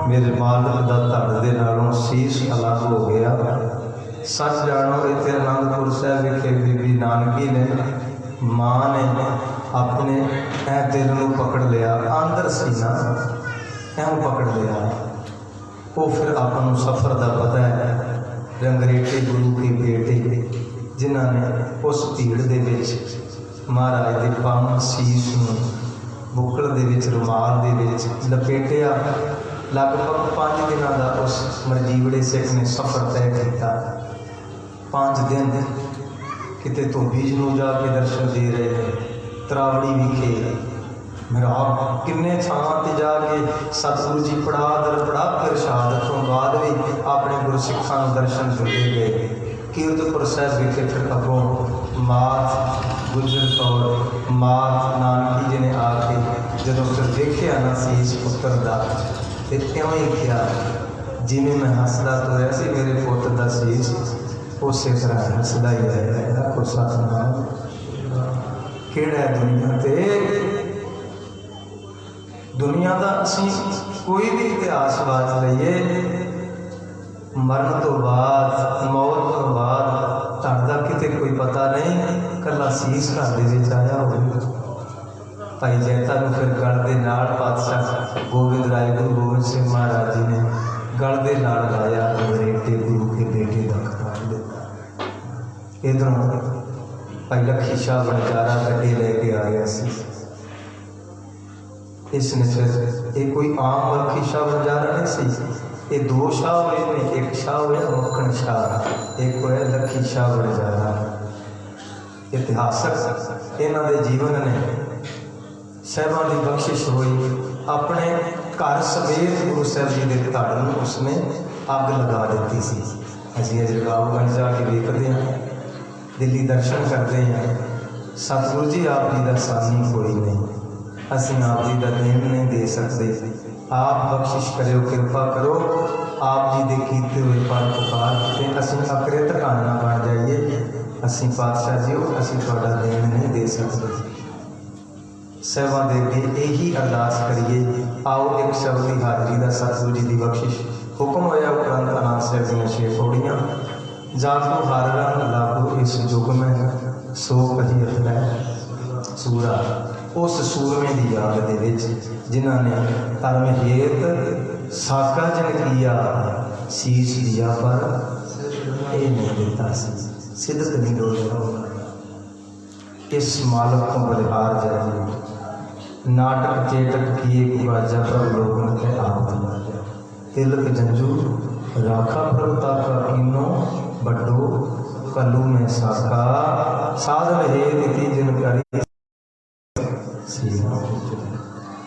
मेरे मालिक दा धड़ दे नालों शीश अलग हो गया। सच जानो इत्थे आनंदपुर साहिब विखे बीबी नानकी ने मां ने अपने ऐ दिल नूं पकड़ लिया, अंदर सीना ऐं पकड़ लिया। वो फिर अपन सफ़र का पता है, रंगरेटे गुरु के बेटे जिन्हों ने उस भीड़ दे विच महाराज के पावन शीश नूं बुकल दे विच रुमाल दे विच लपेटिया। लगभग 5 दिनों का उस मरजीवड़े सिख ने सफ़र तय किया। 5 दिन किते तो बीज नूं जाके दर्शन दे रहे हैं, तरावड़ी विखे मिराब किन्ने थावां ते जाके सतगुरु जी पड़ा दर पड़ा फिर शहादत तो बाद भी अपने गुरसिखां नूं दर्शन दिते गए। कीरतपुर साहिब विखे फिर अगों मात गुजर कौर मात नानकी जी ने आके जदों फिर देखिया ना शीश पुत्र दा ते इवें ही किया जिवें मैं हसदा तुरिया सी मेरे पुत्र दा शीश उसे तरह हसदा ही रहा। को सतनाम किहड़ा दुनिया ते दुनिया का असी कोई भी इतिहास वाच लीए मरण तो बाद मौत तो बाद धड़ किते कोई पता नहीं। कला शीश घर दे आया हो भाई जैता फिर गल के नाल पातशाह गोबिंद राय गुरु गोबिंद सिंह महाराज जी ने गल के नाल लाया अंग्रेटे गुरु के बेटे का खिताब दिता। इधरों भाई लखी शाह बनजारा गड्डी लेके आ गया सी। इसने फिर ये कोई आम लखी शाह बनजारा नहीं सी, ये 2 शाह हुए ने, एक शाह होया मक्खन शाह, एक होया लखी शाह बनजारा। इतिहासक इन्हों के जीवन ने साहिबां की बख्शिश हुई। अपने घर समेत गुरु साहब जी के धड़ में उसने अग लगा दी सी। असीं अज रकाबगंज जाके वेखते हैं, दिल्ली दर्शन करते हैं, सतगुरु जी आप जी का सानी कोई नहीं, असीं आप जी का देन नहीं दे सकते। आप बख्शिश करो, कृपा करो, आप जी के कीते हुए पर पुकार के असीं अकृत काना बन जाइए। असीं पातशाह जी असीं तुहाडा देन नहीं दे सकते। साहिबां दे अगे यही अरदास करिए। आओ एक शब्द की हाजरी का सतगुरु जी की बख्शिश हुक्म होया उपरंत आनंद साहिब दीआं 6 पौड़ियां। जागो हर रंग लागो इस युग में सो कही अखलै सूरा। उस सूरमे की याद दे विच जिन्हां ने धर्म हेत साका जन किया शीश दिया पर ये नहीं देता सी सिदक नहीं डोलिया। इस मालक को बलिहार जाइए नाटक चेटक किए गुराजा प्रभ लोगन के आप तिलक जंजू राखा प्रभता का कीनो बड्डो कलू में साका साधन हे नीति जिन करी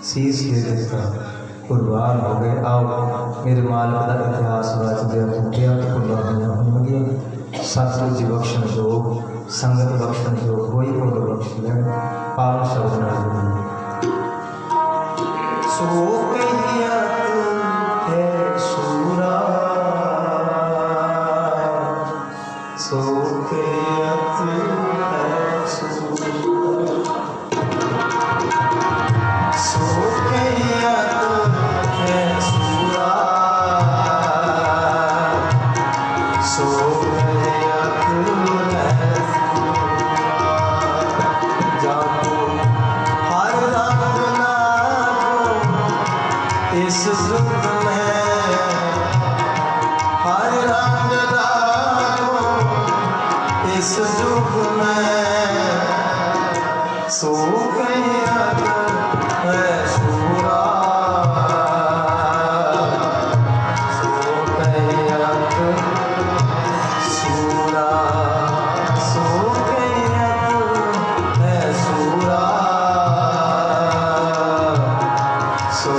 शीश दे देता कुर्बान हो गए। आओ मेरे मालिक का इतिहास वाच दिया टूटिया तो कुर्बानियां होंगी। सतगुरु जी बख्शण योग संगत बख्शण योग कोई को बख्श लें पावन शब्द नाल सो कहिया है सूरा सो कहिया है सूरा सो कहिया है सूरा सो कहिया है जाको हर रंग इस युग में हर रंग लागो इस युग में सो कहिया है सूरा सो कहिया सूरा सो कहिया है सूरा सो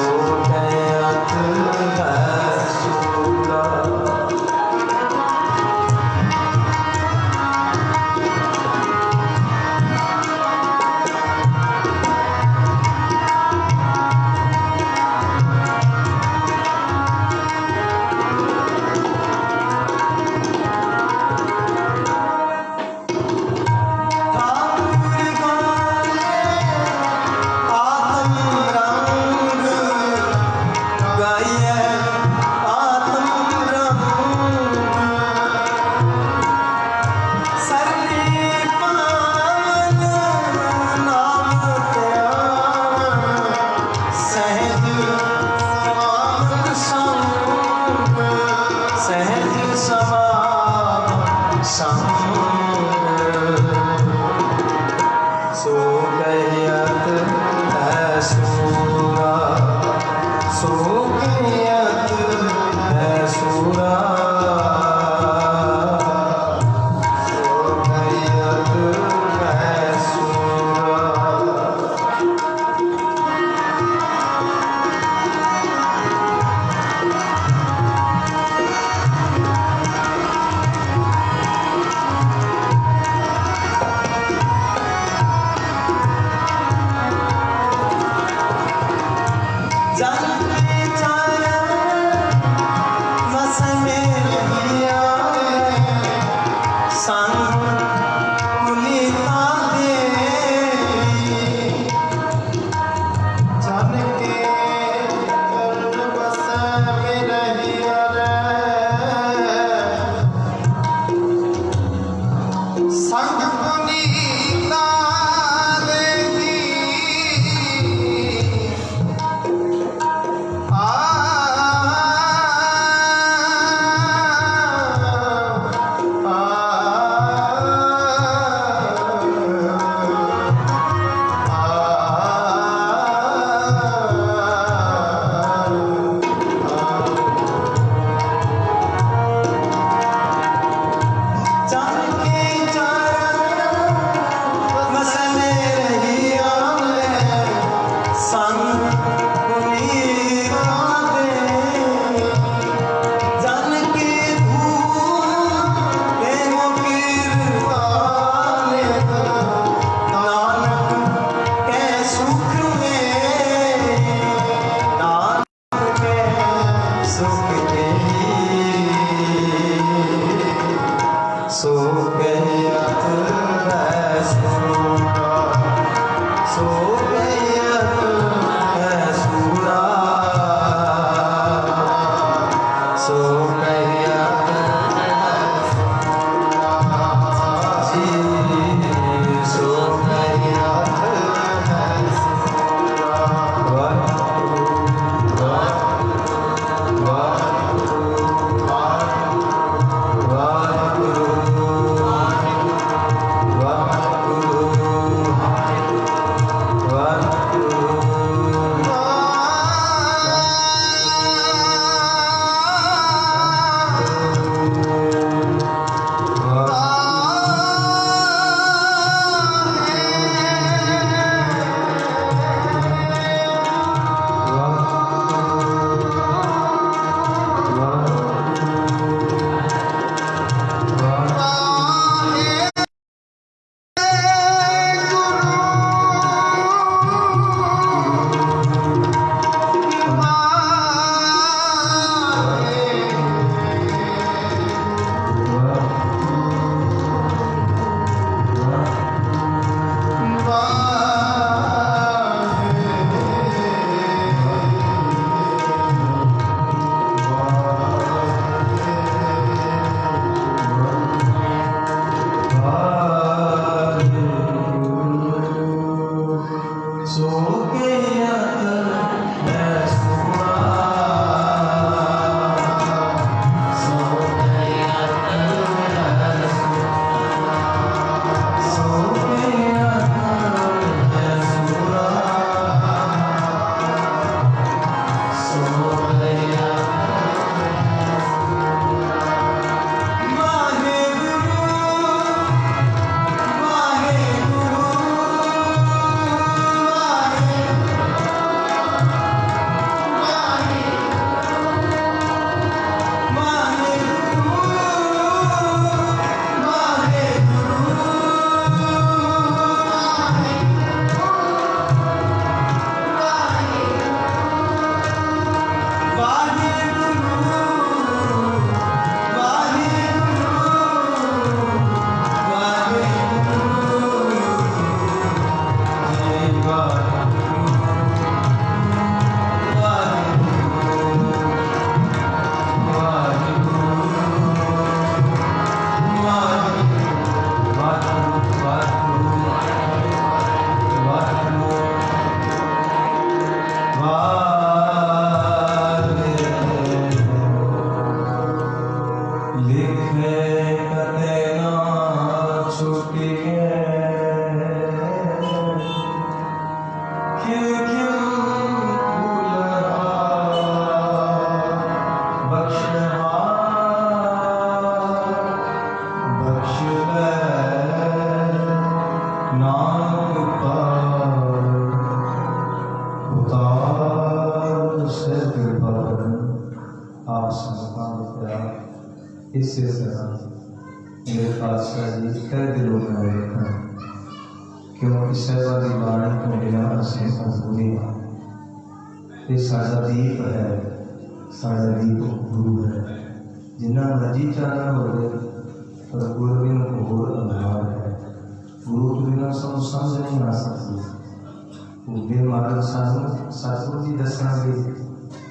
इसी तरह मेरे पातशाह जी कई दिलों में रखना क्योंकि सेवा की बाणी को मिला असें अजूरी ये साडा दीप है, साडा दीप गुरु है। जिन्ना मर्जी चाहना हो पर गुरु बिन होर अंधार है। गुरु तो बिना सानू समझ नहीं आ सकती। उदे मार्ग सानू सतगुरु जी दसांगे,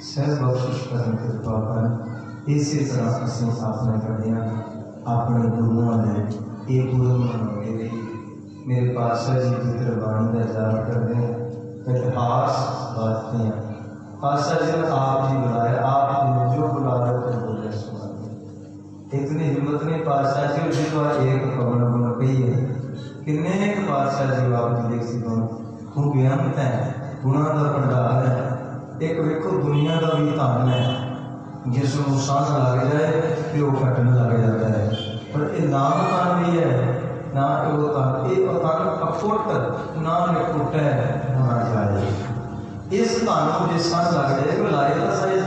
सहज बख्शिश करन कृपा करन। इसी तरह असीं अपने कड़ियां अपने गुरुओं ने ये पूर्ण मनाओगे। मेरे पातशाह जी की कुर्बानी का याद करते हैं, इतिहास बातें हैं। पातशाह जी ने आप जी बुलाया, आप जी ने जो बुला रहे थे बोले सुना। इतनी हिम्मत नहीं पातशाह जी उसी तो एक कमल गुण कही है। किन्ने एक पातशाह जी आप जी देख सी खूब बेअंत है, गुणा का भंडार है। एक वेखो दुनिया का भी धन है, जिसमें सन लग जाए तो वह घटन लग जाता है, पर यह नाम धन भी है ना, वो धन ये धन अफुट ना निकुट है ना जाए। इस धन को जिस सन लग जाए वो लाए तो सही,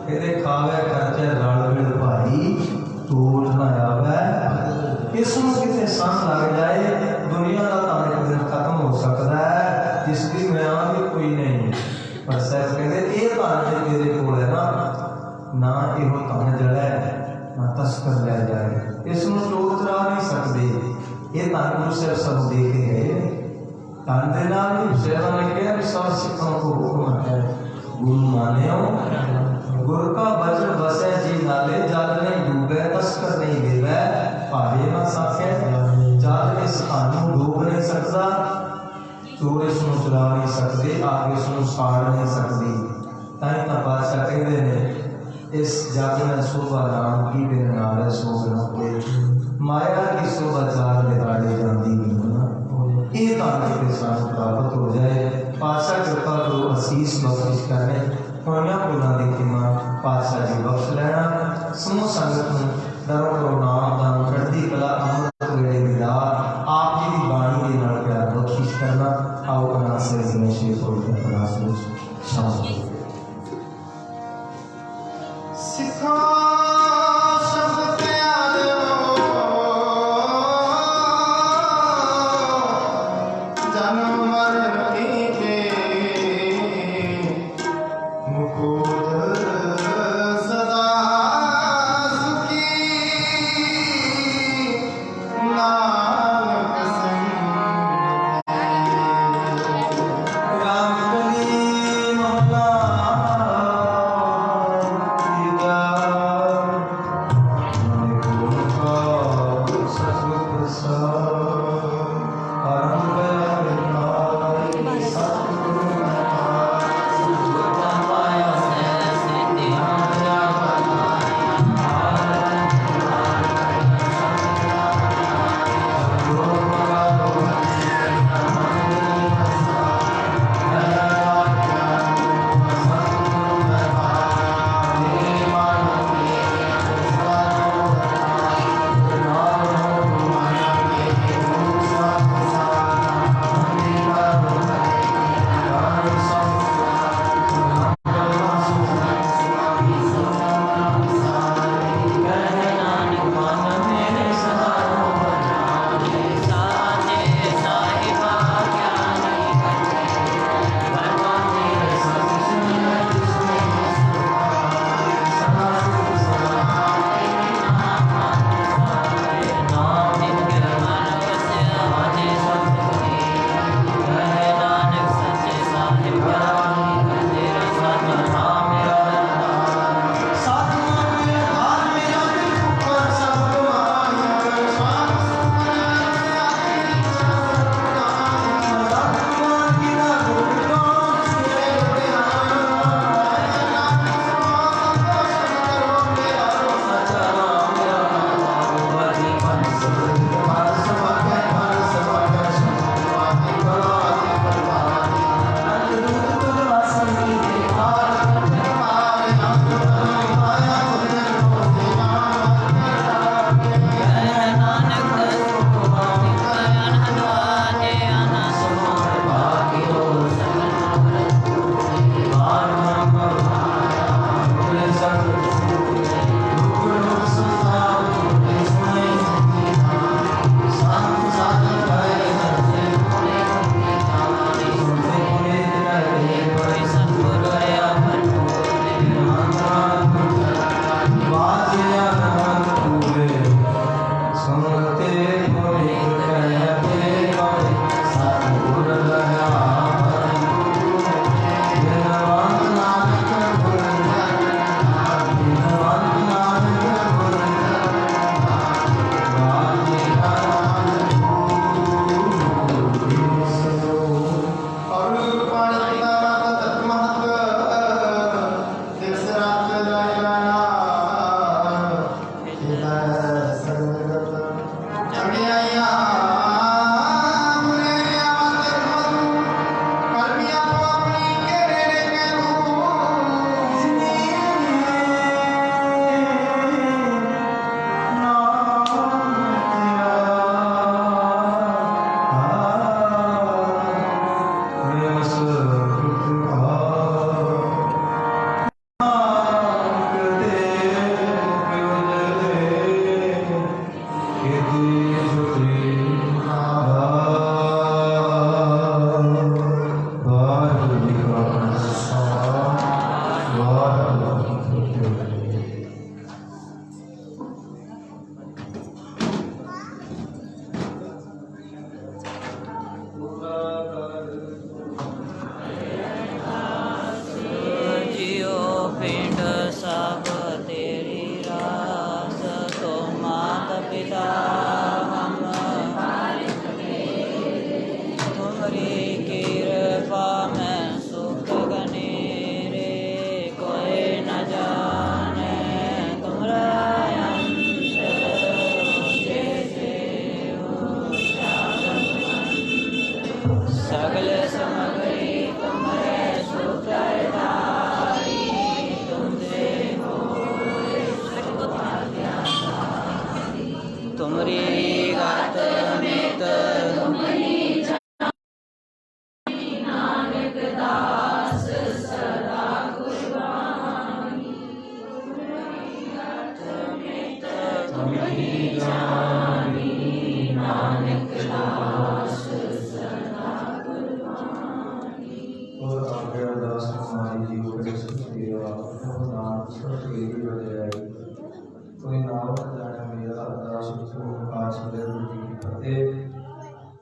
कहते खावे खर्चे रल मिल भाई तोल ना आवे। इसमें कितने सन लग जाए दुनिया का धन एक दिन खत्म हो सकता है, जिसकी म्याद भी कोई नहीं। पर सर कहते ये धन जो तेरे को है ना यो धन जड़ा है ना तस्कर लै जाए, इसमें चोर चरा नहीं सकते। ये धन गुरु साहब सब दे के गए, धन के नाल भी सेवा ने कहा कि सब सिखों को हुक्म है गुरु मान्यो, गुरु का वचन बसे जी नाले, जल नहीं डूबे तस्कर नहीं देवे, भावे ना साखे जल इस धन डूब नहीं सकता, चोर इसमें चुरा नहीं सकते, आग इसमें साड़ नहीं सकती। ताई तो बादशाह कहते हैं इस जग में शोभा नाम की बिन नारे शोभा कोई, माया की शोभा चार दिहाड़े जाती नहीं। ये धन के साथ प्राप्त हो जाए। पातशाह कृपा करो असीस बख्शिश करने होइया भुलां दी खिमा पातशाह जी बख्श लेना। समूह संगत में दरों करो नाम दान चढ़ती कला अमृत वेले दीदार आप जी की बाणी के नाल प्यार बख्शिश करना। आओ कना से जिन्हें शेख हो गया प्रयास में शामिल सिखा सब प्यार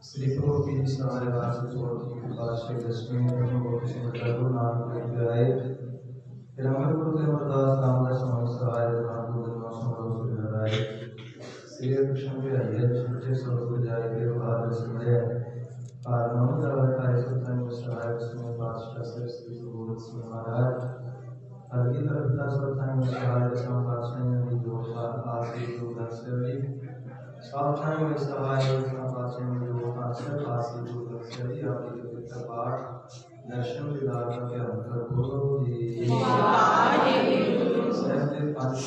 श्री प्रभु की सहाय राशि छोटी पाशे दशमी प्रभु से गुरु नानक देव आए फिर हमारे गुरु देव अमरदास रामदास समय सहाय नाम गुरु नौ समरो से आए श्री कृष्ण के आइए छोटे सब गुजारे के बाद सुने कारण नमः कार्य सत्संग सहाय समय पाशा से श्री गुरु महाराज हल्की तरफता सत्संग सहाय समय पाशा ने जो आशी गुरु दर्शनी सावधान में सहाय पाशा में जो पाशा आशी गुरु दर्शनी आपकी पवित्र पाठ दर्शन विदार के अंतर बोलो जी सहस्त्र पांच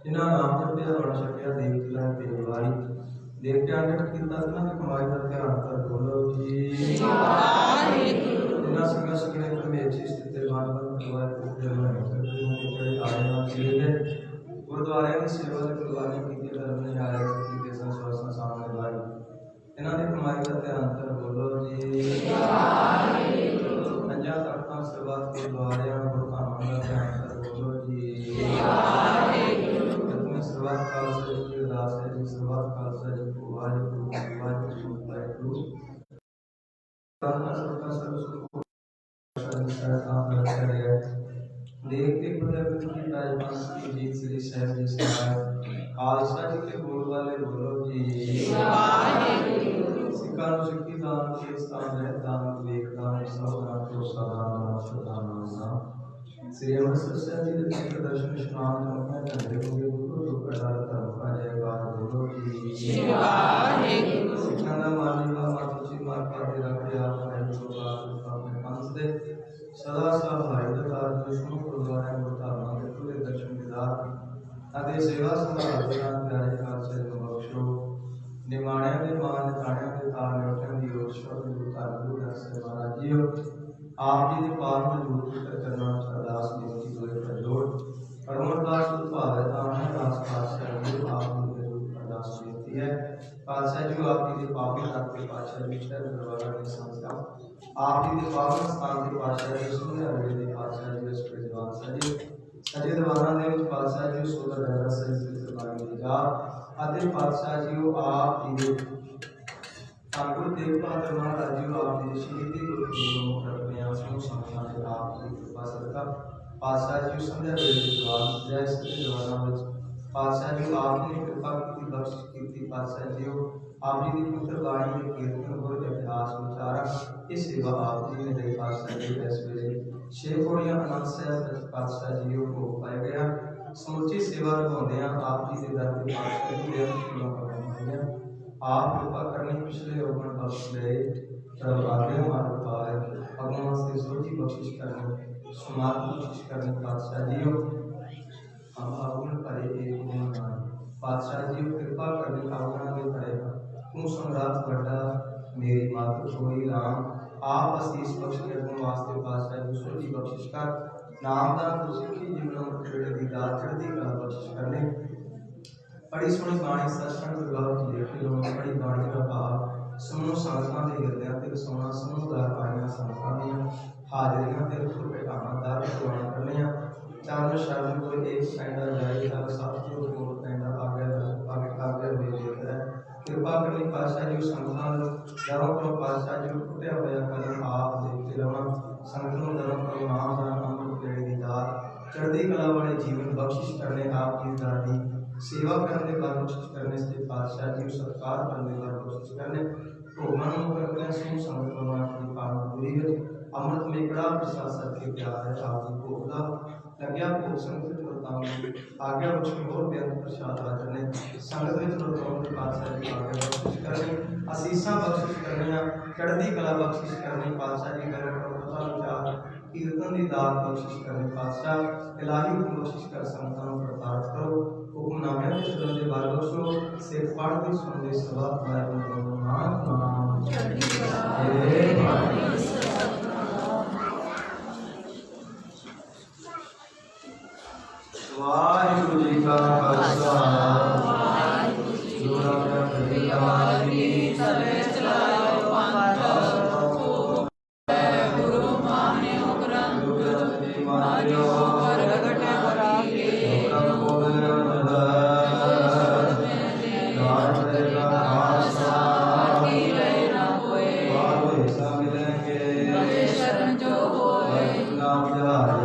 जिन्हें नाम जपया बन सकिया देव जिला देववारी देव के अंतर कितना की कमाई करके अंतर बोलो जी जिन्हें संग सकने पर में अच्छी स्थिति मानव परिवार को जन्म है आने वाले गुरुद्वारे की सेवा के कुर्बानी की धर्म ने आया की संस्वासन सामने लाई इन्होंने कमाई करके अंतर बोलो जी पंजा तख्ता सर्वात के द्वारे गुरु का मंगल के अंतर बोलो जी सर्वात काल से की दास है जी सर्वात काल से को वाहिगुरु वाहिगुरु परम सबका सर्व सुख काम रखा है देख के बदल की राजपाल की जीत श्री साहब जी सहाय खालसा जी के बोल वाले बोलो जी सिखानु शक्ति दान के स्थान है दान विवेक दान सब दान को सदान सदान श्री अमृतसर जी के दर्शन स्नान करने धन्य होंगे गुरु जो प्रसाद धर्म का जयकार बोलो जी सिखाना मानिका मातुची मार का तेरा प्रयास है जो बात अपने पंच दे सदा सहाय दतार दुश्मन को द्वारा होता मांगे पूरे दर्शन विदार आदि सेवा संभाल दान प्यारे काल से बख्शो निमाणे में मान ताणे में ताल लौटन दी ओशो गुरुता गुरु से महाराज जी आप जी के पार में दूर करना अरदास बेनती हुए कर जोड़ परमदास उत्पाद ताने दास पातशाह जी आप जी के रूप अरदास बेनती है पातशाह जी आप जी के पावन आपके पातशाह जी शहर दरबार में संस्था आप जी के पावन स्थान के पातशाह जी सुने अरविंद के पातशाह जी उसके जवान सजी सजे दरबार ने उस पातशाह जी सोलह दरबार से दरबार में जा आते पातशाह जी आप जी गुरु देव बहादुर महाराज जी आप जी शहीदी गुरु करने आसमों संस्थान के आप जी कृपा सदका पातशाह जी संध्या वेले जवान जय श्री जवाना विच पातशाह जी आपने कृपा की बख्शिश की पातशाह जी आप जी की पुत्र बाणी में कीर्तन गुरु इतिहास विचारा इस सेवा आप जी ने दे पातशाह जी इस वेले छे कोड़ियां आनंद साहब पातशाह जी को पाया गया समूची सेवा निभाते हैं आप जी के दर पे पातशाह जी दे सेवा करते हैं आप कृपा करने पिछले ओगन बख्श ले तब आगे मार्ग पाए भगवान से सोची बख्शिश करने सुमार बख्शिश करने पातशाह जी हम आगमन करे एक गुणगान पातशाह जी कृपा करने आगमन में करेगा तू सम्राट बड़ा मेरी मातृ सोई राम आप आशीष बख्श के गुण वास्ते पातशाह जी सोची बख्शिश कर नामदान को सिखी जीवन में तेरे दीदार चढ़ती का बख्शिश करने बड़ी सोहनी बाणी सत्संग विभाग देख लो बड़ी बाणी का भाव सुनो संगतां दे हिरदियां ते सोना समूहदार आईयां संगतां दियां हाजरियां ते रुख बैठाना दार प्रवान करनियां चरण शरण को एक पैंडा जाए तब साथियों को पैंडा आगे आगे हुए देख है कृपा करनी पातशाह जी संगतां दरों को पातशाह जी टूटे होया कदम आप देखते रहो संगतों दरों को नाम दान अमृत पेड़ दी दात चढ़ती कला वाले जीवन बख्शिश करने आप की दादी सेवा करने का कोशिश करने से पातशाह जी सत्कार करने का कोशिश करने तो मन करने से संगठन की पालन पूरी है अमृत में कड़ा प्रसाद सबके प्यार है आप जी को खुदा लग्या को संगत करता आगे बच्चों और बेअंत प्रसाद करने संगत में चलता के पातशाह जी आगे बख्शिश करने आशीषा बख्शिश करने चढ़ती कला बख्शिश करने पातशाह जी का पता विचार कीर्तन दी दात बख्शिश करने पातशाह इलाही को बख्शिश कर संतान प्रार्थ करो हुक्मनामे के सुनने वालों को से पढ़ते सुनते सभा में नाम हे वाहिगुरु जी का खालसा वाहिगुरु जी की फतेह सबे चलाओ पंथ गुरु मान्यो ग्रंथ मान्यो प्रगट कराके वाहिगुरू जी का खालसा वाहिगुरू सब मिलेंगे शरण जो होए नाम जहाज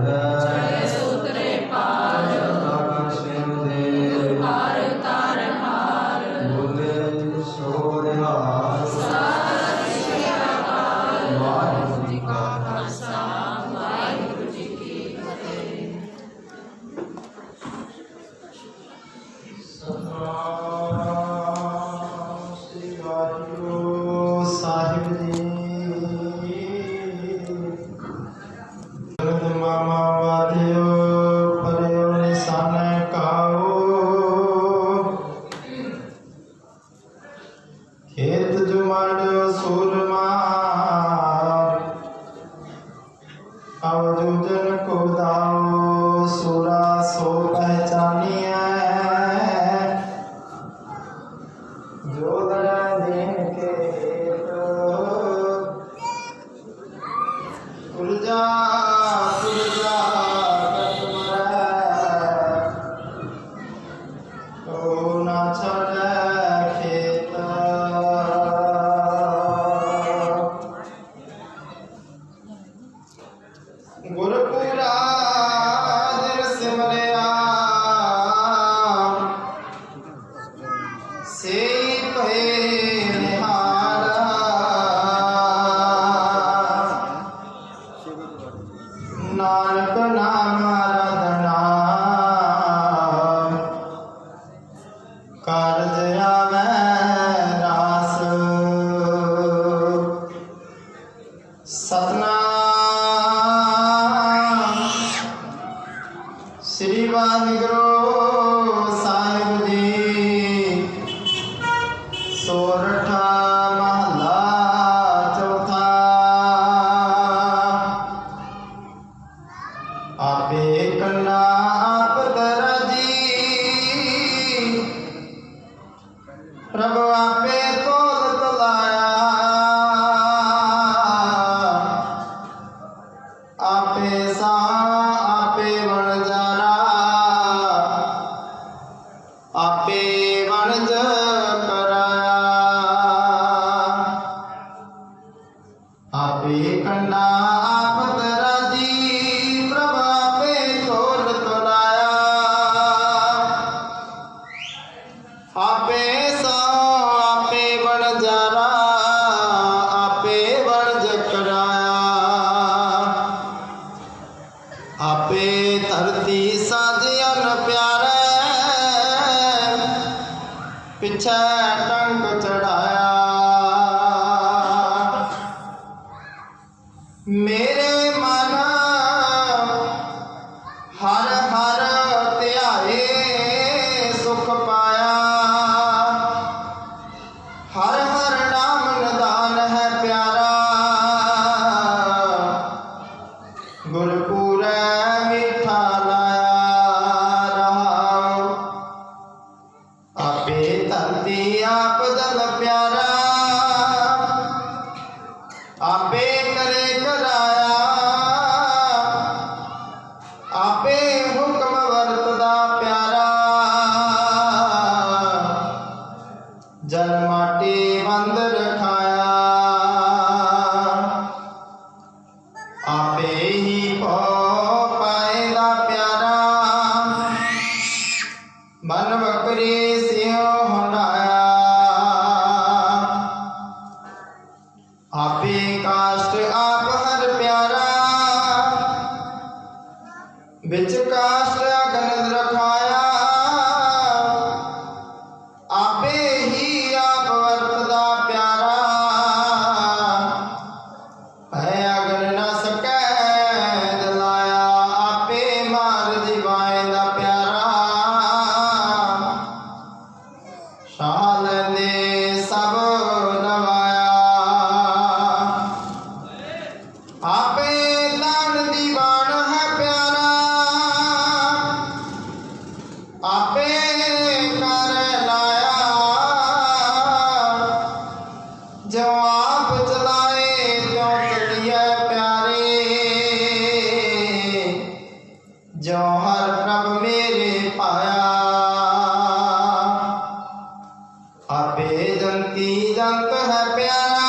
आपे जंती जंत है प्यारा,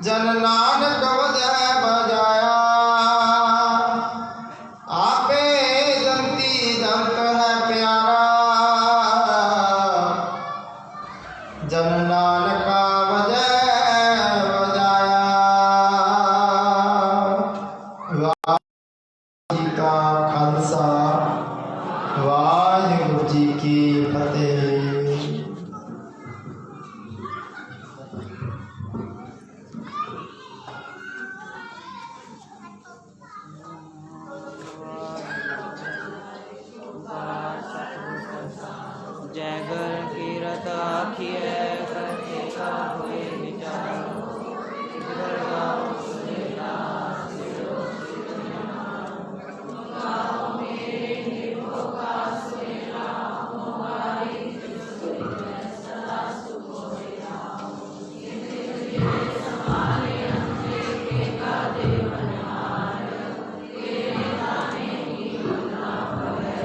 जन नानक वजह बजाया। आपे जंती जंत है प्यारा, जन नानक वजह बजाया। वाहिगुरू जी का खालसा, वाहिगुरू जी की फतेह। जय गुर कीरत आखिए करते का हुए विचार। गुर गाओ सुनेला सिरो गाओ मेरे निर्भो का सुनेला मोहारी सदा सुख होया। समाने अंते के का देवनार तेरे गाने की गुना भवे।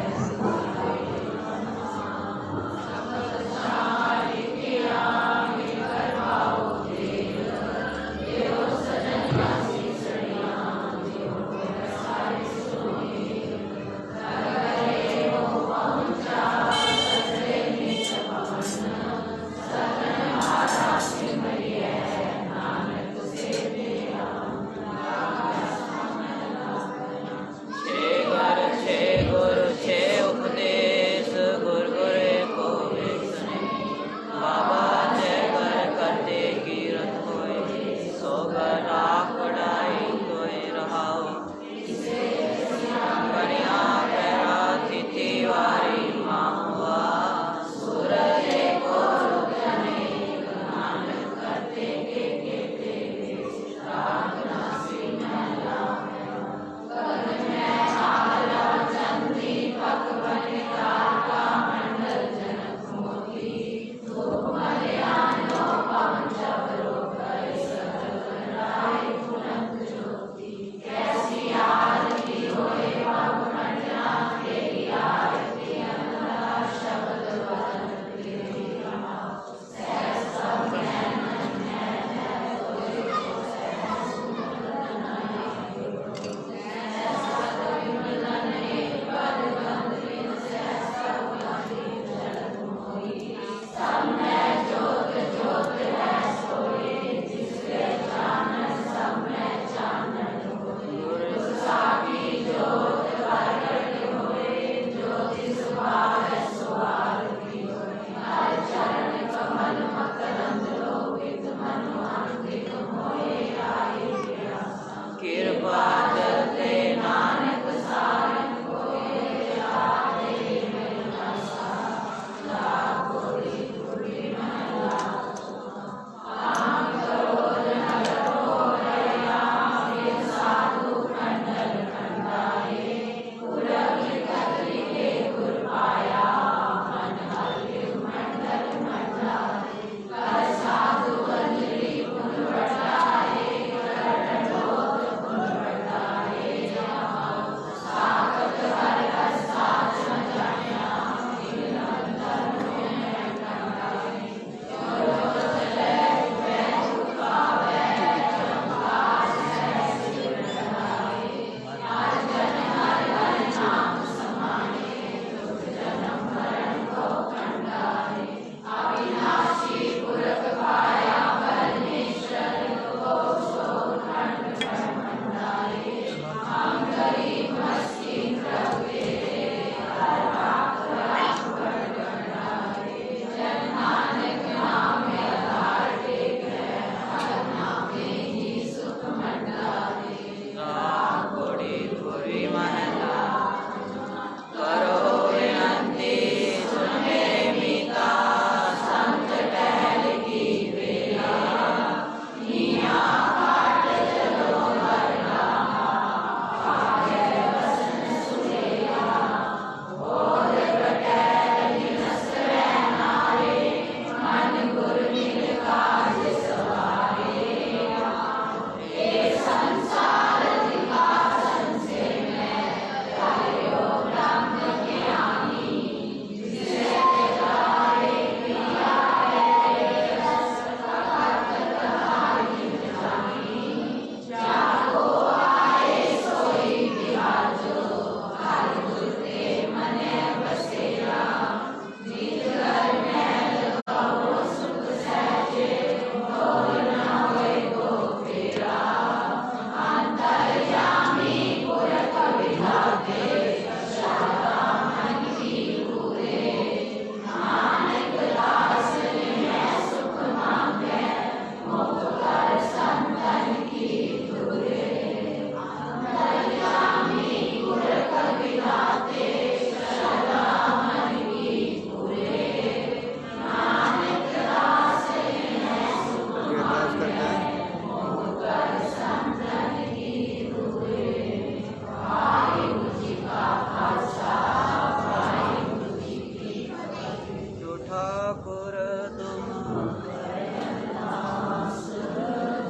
ठाकुर तुम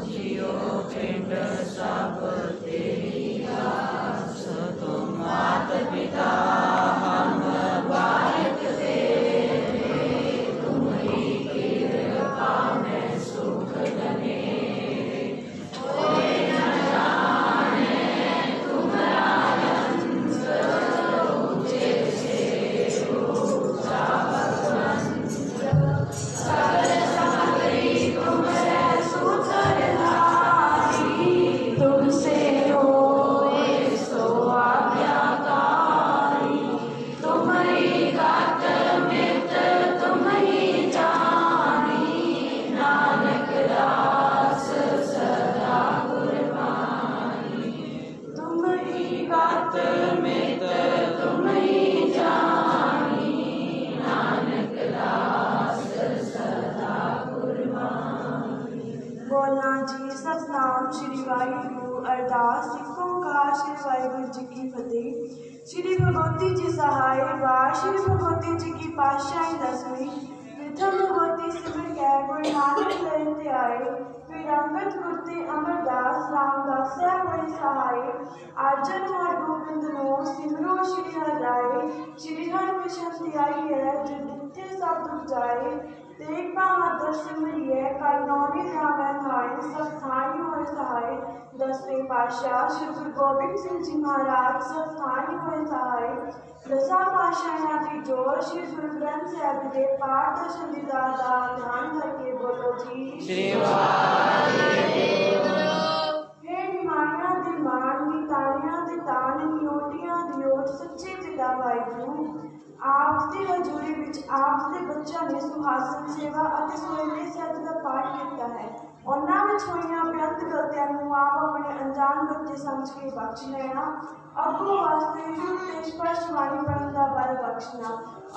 जियो पिंड सब तेरी दास, तुम मात पिता हम बालक तेरे, तुम्हारी कृपा में सुख जने, कोई न जाने तुम्हारा अंत, ऊंचे से ऊंचा भगवंत, सकल सामग्री तुम्हारे सूत्रधारी, तुमसे होए सो आज्ञाकारी, तुम्हारी गात मित्र तुम्हारी जानी, नानक दास सदा कुर्बानी, तुम्हारी गात मित्र तुम्हारी जानी, नानक दास सदा कुर्बानी। बोलना जी सतनाम श्री वाहिगुरु अरदास सिख ओंकार श्री वाहिगुरु जी की फतेह। श्री भगवती जी सहाय वार श्री भगवती जी की पातशाही दसवीं प्रथम भगवती सिमर कै गुरु नानक लहन ते आए, फिर अंगद गुरते अमरदास रामदास हुए सहाय, आजन और गोबिंद नो सिमरो श्री हर राय, श्री हर मिशन ध्याई है जो जिथे सब दुख जाए, तेग बहादुर सिमरिए कर नौनी जावे थाए, सब थाई हुए सहाय, दसवें पातशाह श्री गुरु गोबिंद सिंह जी महाराज सब थाई हुए सहाय, दसा पातशाह की जोर श्री गुरु ग्रंथ साहिब के पाठ दर्शन दीदार का ध्यान करके बोलो जी श्री वाहिगुरु। हे निमाणियां दे मान नी ताणियां दे ताण नी ओटियां दी ओट सच्चे पिता वाहिगुरु, आप ਦੀ ਹਜ਼ੂਰੀ ਵਿੱਚ ਆਪ ਦੇ ਬੱਚਿਆਂ ਨੇ ਸੁਹਾਸਨ ਸੇਵਾ ਅਤੇ ਸੁਹੇਲੇ ਸਾਹਿਬ ਦਾ ਪਾਠ ਕੀਤਾ ਹੈ। ਉਹਨਾਂ ਵਿੱਚ ਹੋਈਆਂ ਬੇਅੰਤ ਗਲਤੀਆਂ ਨੂੰ ਆਪ ਆਪਣੇ ਅਣਜਾਣ ਬੱਚੇ ਸਮਝ ਕੇ ਬਖਸ਼ ਲੈਣਾ, ਅੱਗੋਂ ਵਾਸਤੇ ਸ਼ੁਭ ਤੇ ਸਪਸ਼ਟ ਬਾਣੀ ਪੜ੍ਹਨ ਦਾ ਬਲ ਬਖਸ਼ਣਾ,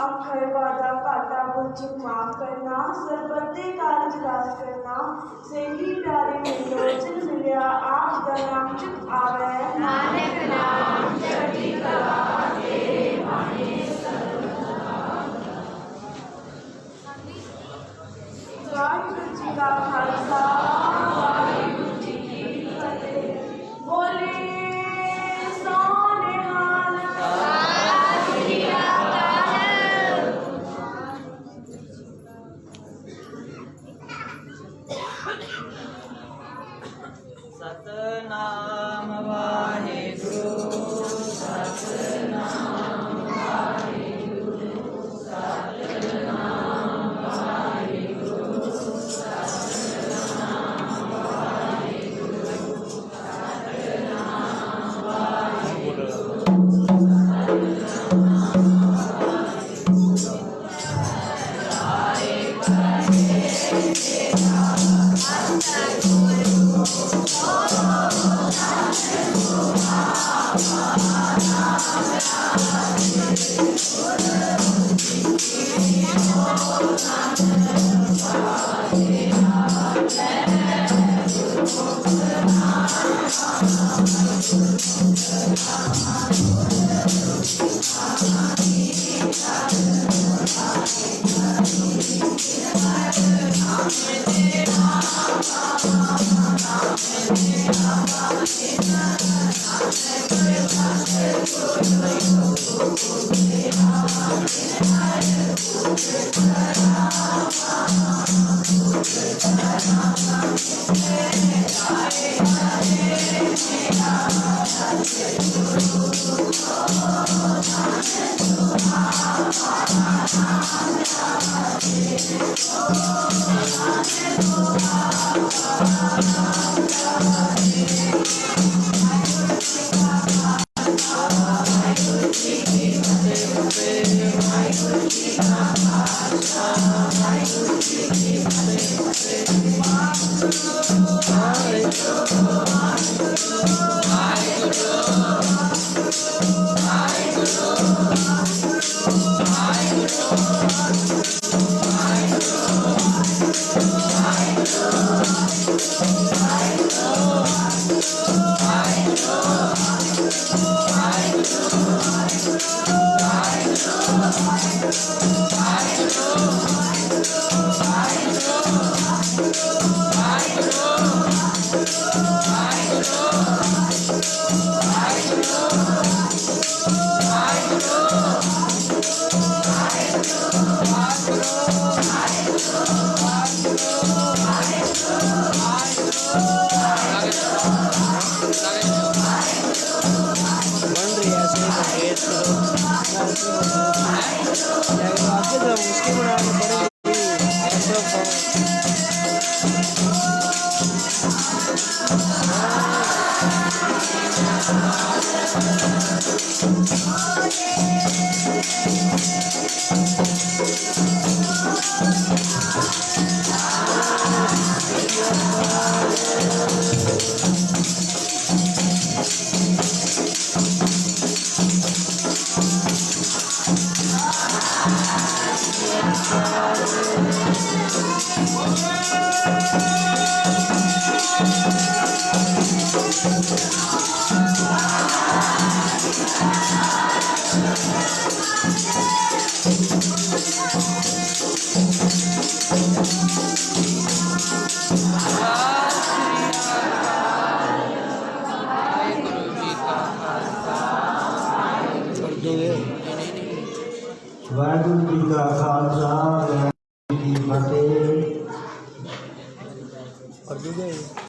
ਅੱਖਰ ਵਾਦਾ ਘਾਟਾ ਬੁੱਝਕ ਮਾਫ ਕਰਨਾ, ਸਰਬੱਤ ਦੇ ਕਾਰਜ ਰਾਸ ਕਰਨਾ, ਸਹੀ ਪਿਆਰੇ ਮਿਲੋ ਜਿਨ ਮਿਲਿਆ ਆਪ ਦਾ ਨਾਮ ਚੁੱਕ ਆਵੇ, ਨਾਨਕ ਨਾਮ ਚੜ੍ਹਦੀ ਕਲਾ ਤੇਰੇ ਬਾਣੇ ਵਾਹਿਗੁਰੂ ਜੀ ਕਾ ਖਾਲਸਾ ਵਾਹਿਗੁਰੂ ਜੀ ਕੀ ਫਤਿਹ। ਬੋਲੇ ਸੋਨੇ ਹਾਲ ਸਤਿ ਸ੍ਰੀ ਅਕਾਲ। सतनाम वाहिगुरु सतनाम वाहिगुरु सतनाम वाहिगुरु सतनाम वाहिगुरु सतनाम वाहिगुरु बन रही है ऐसे ही आगे तो उसके बनाने वाहिगुरू जी का खालसा वाहिगुरू जी की फतेह।